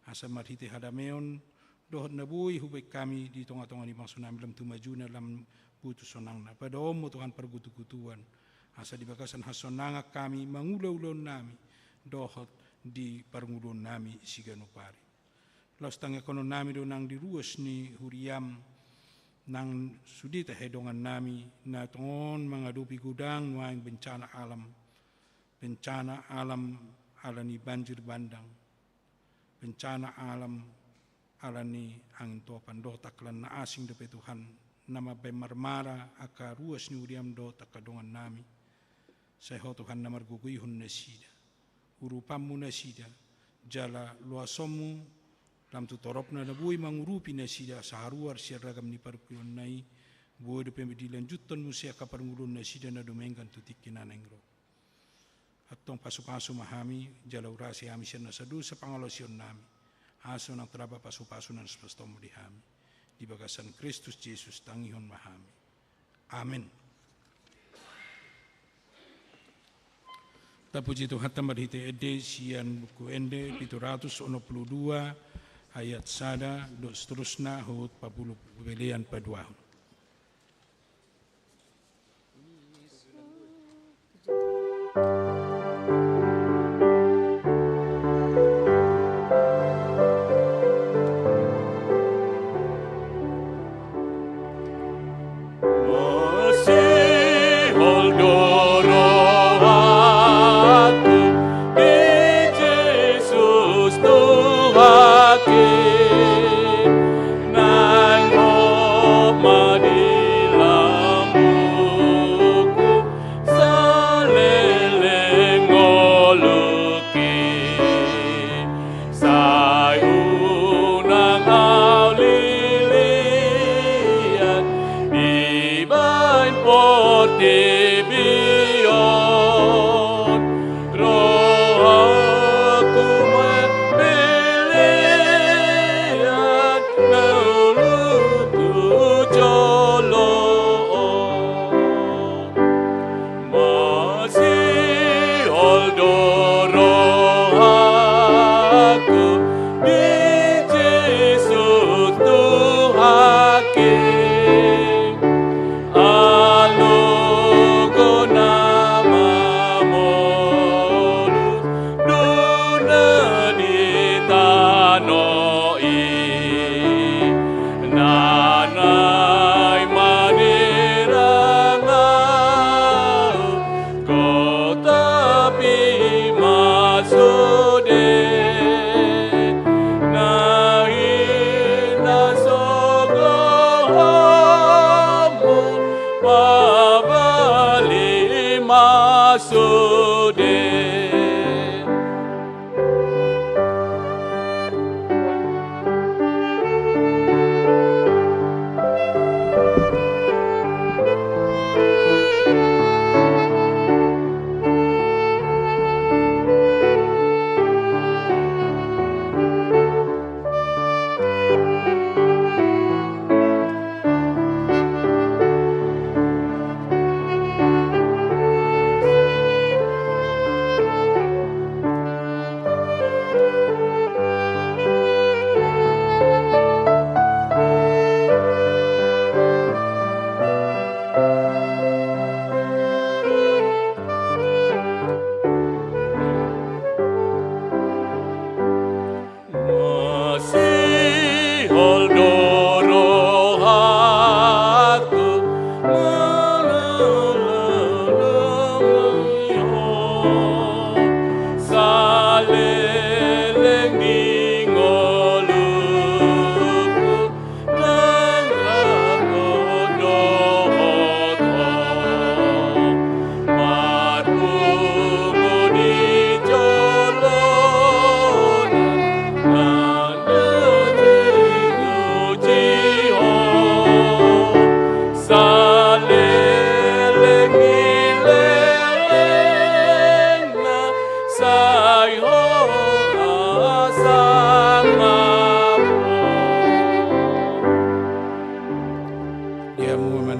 Asa marhiti hadameon dohot nabui hubay kami di tonga-tonga ni bangso nami lam tumajuna lam putus sonang na padaom mo Tuhan pergutu-gutuan. Asa di bakasan hasonanga kami mangulaw-ulaw nami dohot di parngulon nami siganupari. Laos tangga kono nami do nang diruas ni huriam nang sudita hedongan nami na tongon mangadupi gudang nuaing bencana alam alani banjir bandang. Bencana alam alani angin topan do taklan na asing depe Tuhan nama bemarmara aka ruas ni uriam do takadongan nami. Seho Tuhan namar guguyhun nesida. Urupamu nesida. Jala luasomu lam tutorop na nabui mangurupi nesida saharuar siaragam ni parukilon nai. Buai depe dilanjutan musia kaparngulun nesida na domengkan tutikin anengro. Atong pasu-pasu mahami jala urasi hami siya nasadu sa pangalosyon nami. Aso ng traba pasu-pasu ng spastomo di hami. Di bagasan Kristus Jesus tangihon mahami. Amen. Tapuji Tuhan tamadhite ede siyan buku ende 712 ayat sada do seterusna hut 40 pemilihan paduahun.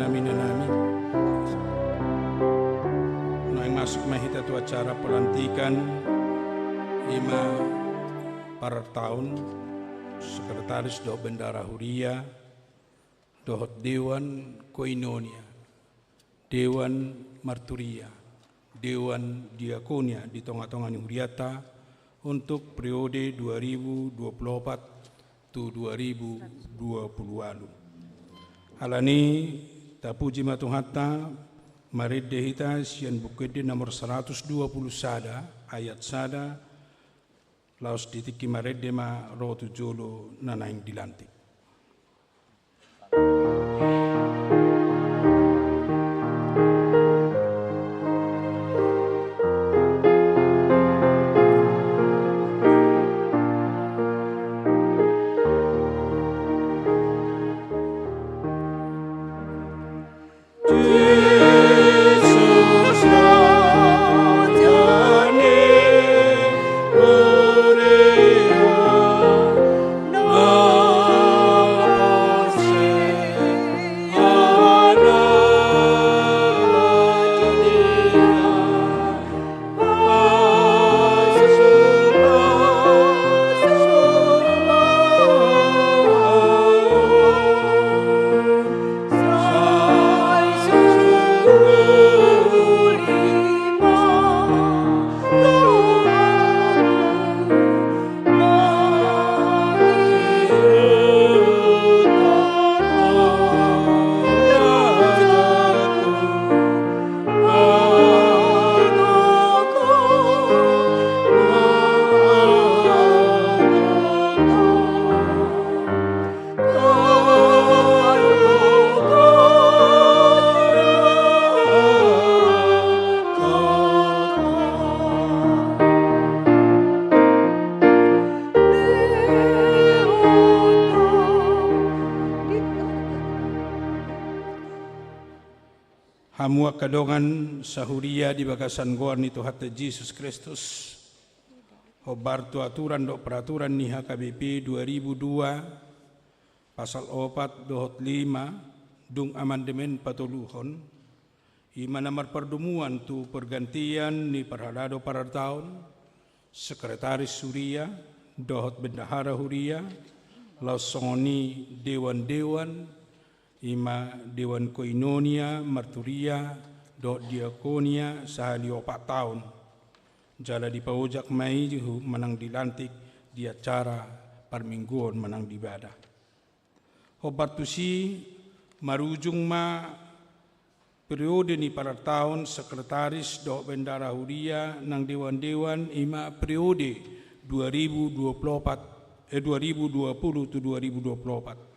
manami. Nah, masuk mahita tu acara pelantikan 5 para tahun Sekretaris do Bendara Huria, dohot Dewan Koinonia, Dewan Marturia, Dewan Diakonia di tengah-tengah Huriata untuk periode 2024 to 2020. Alani tapuji matuhatta maridde hita sian bukede nomor 120 sada ayat sada laos ditiki maridde ma rotu jolo nanaing dilantik. Hamua kadongan sahuria di bagasan goan itu hatta Yesus Kristus. Hobar tu aturan dok peraturan ni HKBP 2002 pasal 4 dohot 5 dung amandemen patuluhon. Ima namar pertemuan tu pergantian ni perhalado para tahun sekretaris Huria dohot bendahara Huria lausongoni dewan-dewan ima Dewan Koinonia, Marturia, dot Diakonia sahali 4 tahun. Jala di paujak mai juhu menang dilantik di acara permingguan menang dibadah. Hobat tusi marujung ma periode ni para tahun sekretaris dot Bendara Huria nang dewan-dewan ima periode 2020 to 2024.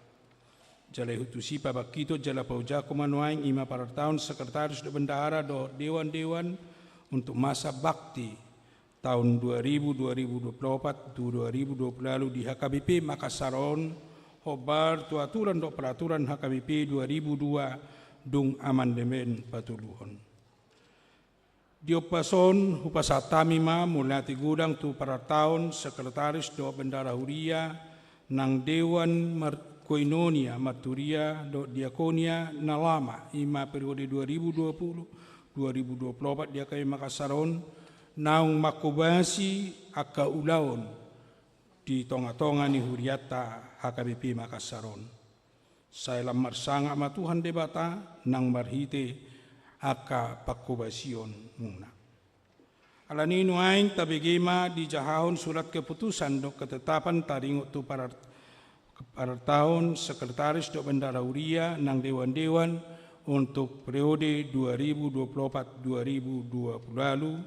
Jala hutusi pabakito jala paujako manuaing ima para tahun sekretaris do bendahara do dewan-dewan untuk masa bakti tahun 2024 to 2020 lalu di HKBP Makassaron hobar tu aturan do peraturan HKBP 2002 dung amandemen patuluhon. Diopason hupasatami ma mulati gudang tu para tahun sekretaris do bendara Huria nang Dewan Koinonia, Marturia, Diakonia, Nalama, ima periode 2020-2024 dia kami Makassaron, naung makubasi aka ulaon di tonga-tonga ni Huriata HKBP Makassaron. Saya lamar sanga matuhan debata nang marhite aka pakubasion muna. Alaninu aing tabigima di jahahon surat keputusan dok ketetapan taringot tu para tahun sekretaris dok Bendara Huria nang dewan-dewan untuk periode 2024-2020 lalu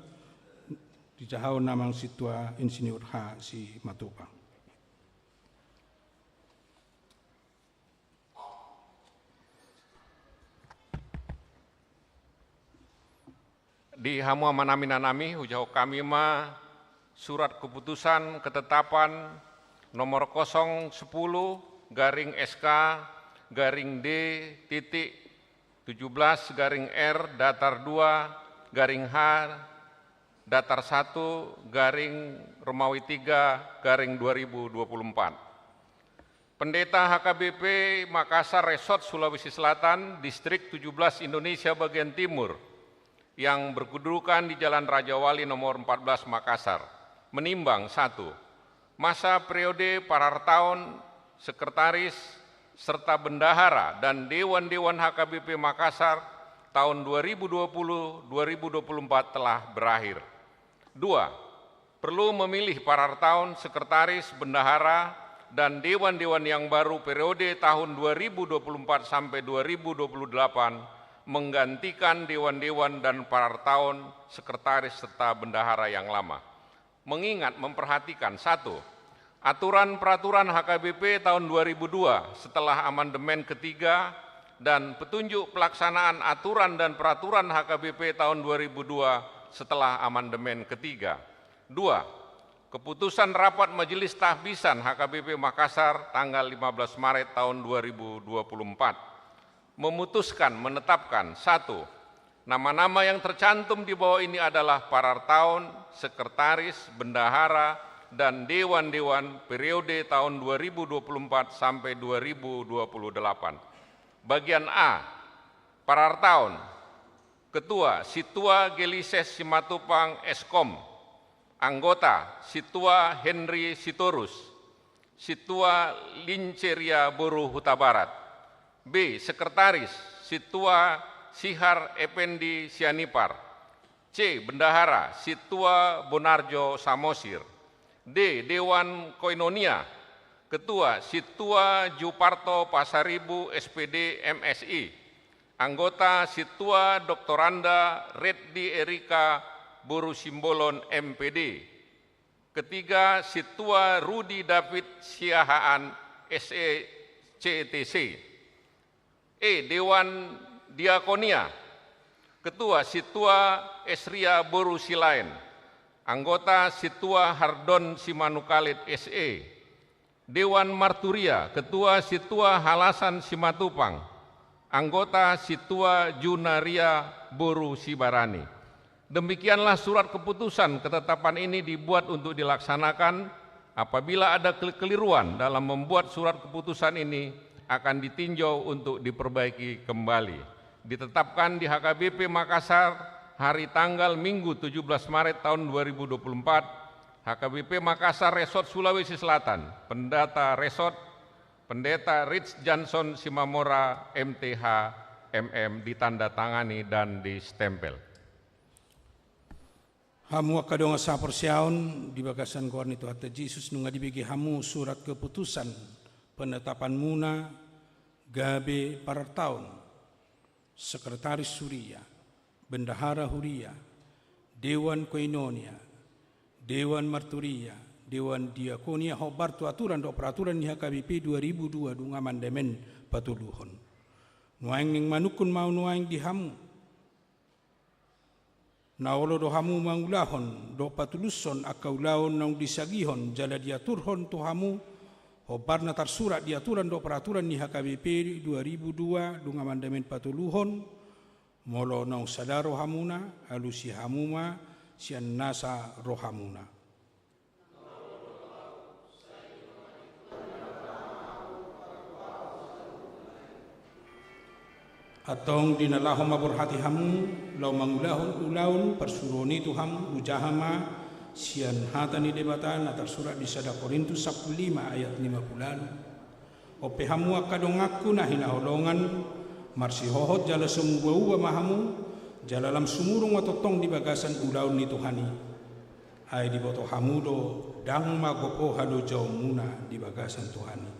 di jahahon namang situa Insinyur H. si Matupang. Di hamua manami-nanami hujau kami ma surat keputusan ketetapan nomor 010 garing SK garing D titik 17 garing R datar 2 garing H datar 1 garing Romawi 3 garing 2024 Pendeta HKBP Makassar Resort Sulawesi Selatan, Distrik 17 Indonesia bagian Timur, yang berkedudukan di Jalan Raja Wali nomor 14 Makassar, menimbang 1. Masa periode Parartaun, Sekretaris, serta Bendahara dan Dewan-Dewan HKBP Makassar tahun 2020-2024 telah berakhir. 2. Perlu memilih Parartaun, Sekretaris, Bendahara, dan Dewan-Dewan yang baru periode tahun 2024 sampai 2028 menggantikan Dewan-Dewan dan Parartaun, Sekretaris, serta Bendahara yang lama. Mengingat memperhatikan 1. Aturan peraturan HKBP tahun 2002 setelah amandemen ketiga dan petunjuk pelaksanaan aturan dan peraturan HKBP tahun 2002 setelah amandemen ketiga. 2. Keputusan Rapat Majelis Tahbisan HKBP Makassar tanggal 15 Maret tahun 2024 memutuskan menetapkan 1. Nama-nama yang tercantum di bawah ini adalah Parartaun, Sekretaris, Bendahara, dan Dewan-Dewan periode tahun 2024 sampai 2028. Bagian A, Parartaun, Ketua Situa Gelises Simatupang Eskom, Anggota Situa Henry Sitorus, Situa Linceria Boru Huta Barat. B. Sekretaris Situa Sihar Effendi Sianipar. C. Bendahara Situa Bonarjo Samosir. D. Dewan Koinonia, Ketua Situa Juparto Pasaribu SPD MSI. Anggota Situa Doktoranda Reddi Erika Boru Simbolon MPD. Ketiga, Situa Rudi David Siahaan SECTC. E. Dewan Diakonia, Ketua Situa Esria Boru Silain. Anggota Situa Hardon Simanukalit SE. Dewan Marturia, Ketua Situa Halasan Simatupang. Anggota Situa Junaria Boru Sibarani. Demikianlah surat keputusan ketetapan ini dibuat untuk dilaksanakan. Apabila ada kekeliruan dalam membuat surat keputusan ini akan ditinjau untuk diperbaiki kembali. Ditetapkan di HKBP Makassar hari tanggal Minggu 17 Maret tahun 2024, HKBP Makassar Resort Sulawesi Selatan, Pendeta Resort, Pendeta Rich Johnson Simamora MTH MM, ditandatangani dan distempel. Hamu akadonga sa persiaon di bagasan kuarni tu hatta Jesus nunga dibagi hamu surat keputusan penetapan muna gabe Parartaun, Sekretaris Huria, Bendahara Huria, Dewan Koinonia, Dewan Marturia, Dewan Diakonia hobar tu aturan do peraturan di HKBP 2002 dung amandemen patuluhon. Nuaing ning manukun mau nuaing di hamu. Naolo do hamu mangulahon do patuluson akaulaon nang disagihon jala diaturhon tu hamu hobarna tarsurat diaturan do peraturan di HKBP 2002 dung amandemen patuluhon molo nang sadaro hamuna alusi hamuma sian nasa rohamuna. Atong dinalahom maburhati hamu lau mangulahon ulaun persuroni tu hamu ujahama sian hatani debatan atar surat di sada Korintus 15 ayat 50. Ope hamu akadongaku nahina holongan marsi hohot jala sumubau mahamu jala lam sumurung atotong di bagasan ulaun ni Tuhani. Hai di boto hamu do dang magopo hado jauh muna di bagasan Tuhani.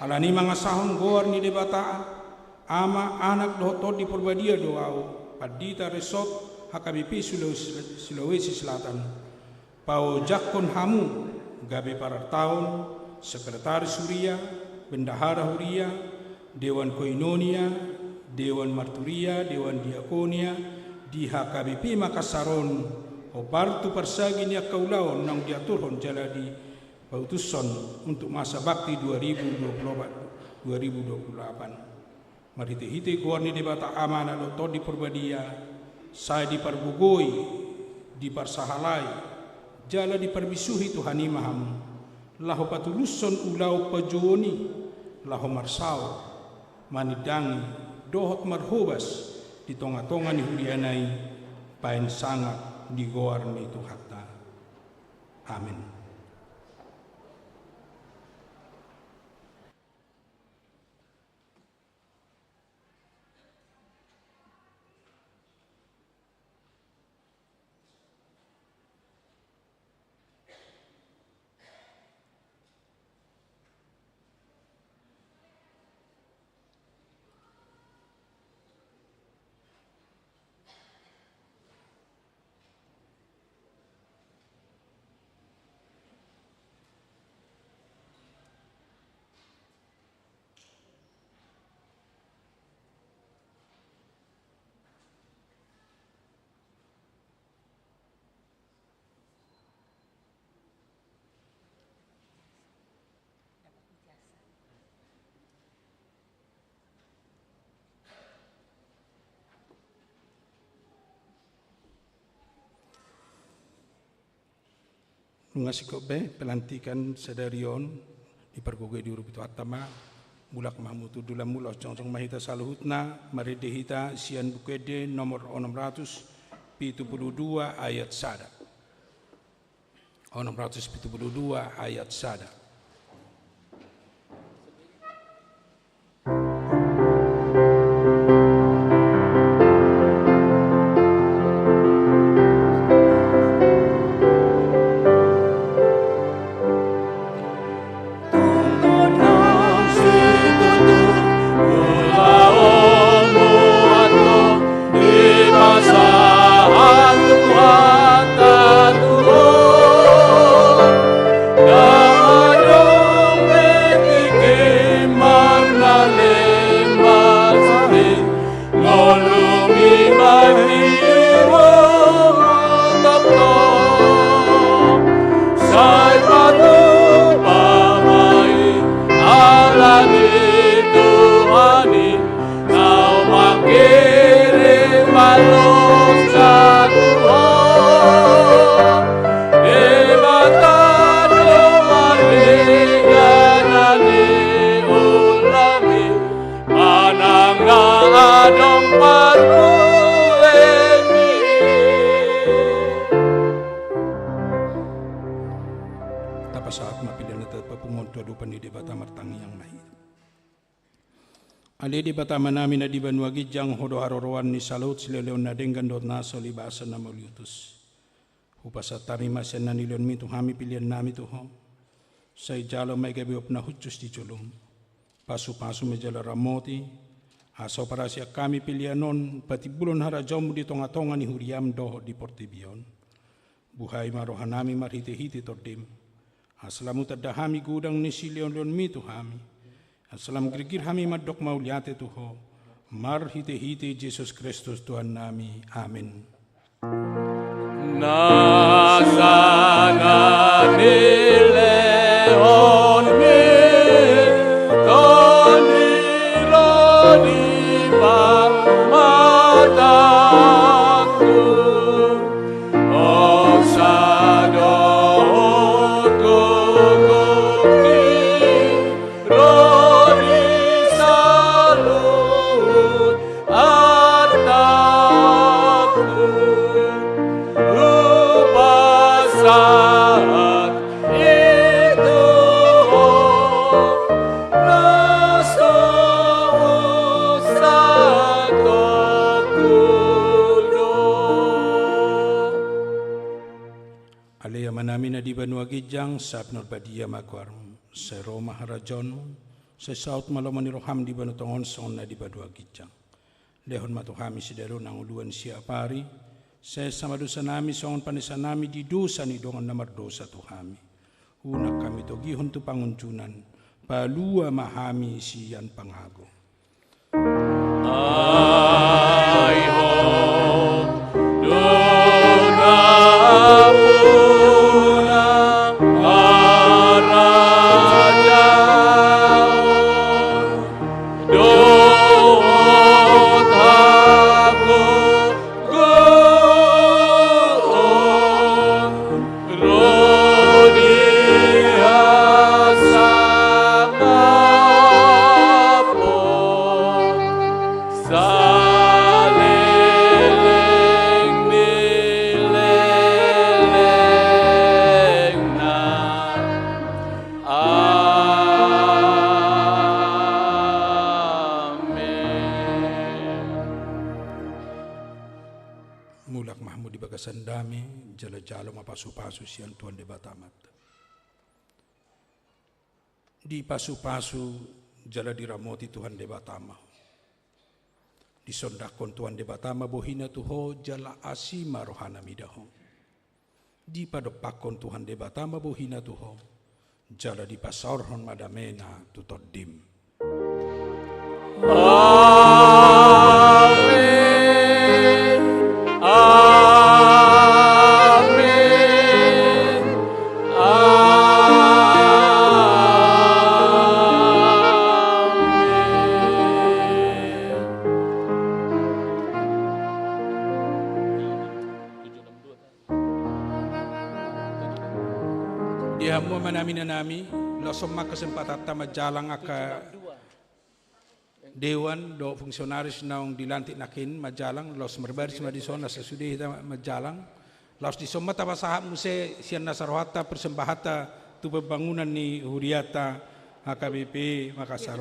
Alani mangasahon goar ni debata ama anak dohot di Purbadia doau Padita Resort HKBP Sulawesi Selatan pau jakon hamu gabe Parartaun, Sekretaris Huria, Bendahara Huria, Dewan Koinonia, Dewan Marturia, Dewan Diakonia di HKBP Makassaron opartu persagi ni akaulaon nang diaturhon jala di pautuson untuk masa bakti 2024-2028. Mariti-hiti kuarni debata amana loto di Purbadia, saya diperbugoi, dipersahalai, jala diperbisuhi Tuhani mahamu. laho patuluson ulau pajoni, laho marsao, manidangi, dohot marhobas, di tonga-tonga ni hulianai, pain sangat di goar ni Tuhata. Amin. Ngasikobe pelantikan sedarion di pergoge di urup itu atama mulak mahmutu dula mula congcong mahita saluhutna maridehita sian bukede nomor 672 ayat sada 672 ayat sada. Aledi batama nami na di banuagi jang hodo harorowan ni salut sileleon na denggan dot naso libasa na mauliutus. Upasa tarima sen na nilion mi hami pilihan nami tuho. Say jalo may gabi na hutsus di chulum. Pasu-pasu me jala ramoti. Aso para siya kami pilihanon pati bulon harajamu di tonga-tonga ni huriam doho di portibion. Buhay marohan nami marhiti-hiti tordim. Aslamu tadahami gudang ni silion mi hami. Assalam gergir hami madok mauliate tuho. Mar hite-hite Jesus Kristus Tuhan nami. Amin. Nasana nileon mi tonironi pamataku osado tukuki roni salut ataku saat itu nasto satu kudo. Alea manami na di banua gijang sapnor badia makwarm sa Roma harajon sa saut malaman ni roham di banu tongon son na di banua gijang. Lehon matuhami si daro nang uluan siya pari. Saya sama dosa nami, songon panisa nami di dosa ni dongan namar dosa tuhami. Unak kami togihon tu panguncunan, palua mahami siyan pangago. Aiho, dunapuna, arajao, Lak Mahmud di bagasan dami, jala-jala mapasu-pasu sian Tuhan de Batamat. Di pasu-pasu jala diramoti Tuhan de Batama. Di sondakon Tuhan de Batama bohina tuho jala asima rohana midaho. Di padopakon Tuhan de Batama bohina tuho jala di pasorhon madamena tutoddim. Amin. Amin. Di hamu manami nami losoma kesempatan majalang aka Dewan do fungsionaris naung dilantik nakin majalang los merbaris madison sesudi majalang los disoma tapa sahab muse sian nasarwata persembahata tu pembangunan ni Huriata HKBP Makassar.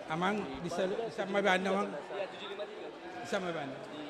Amang bisa mabanda mang bisa mabanda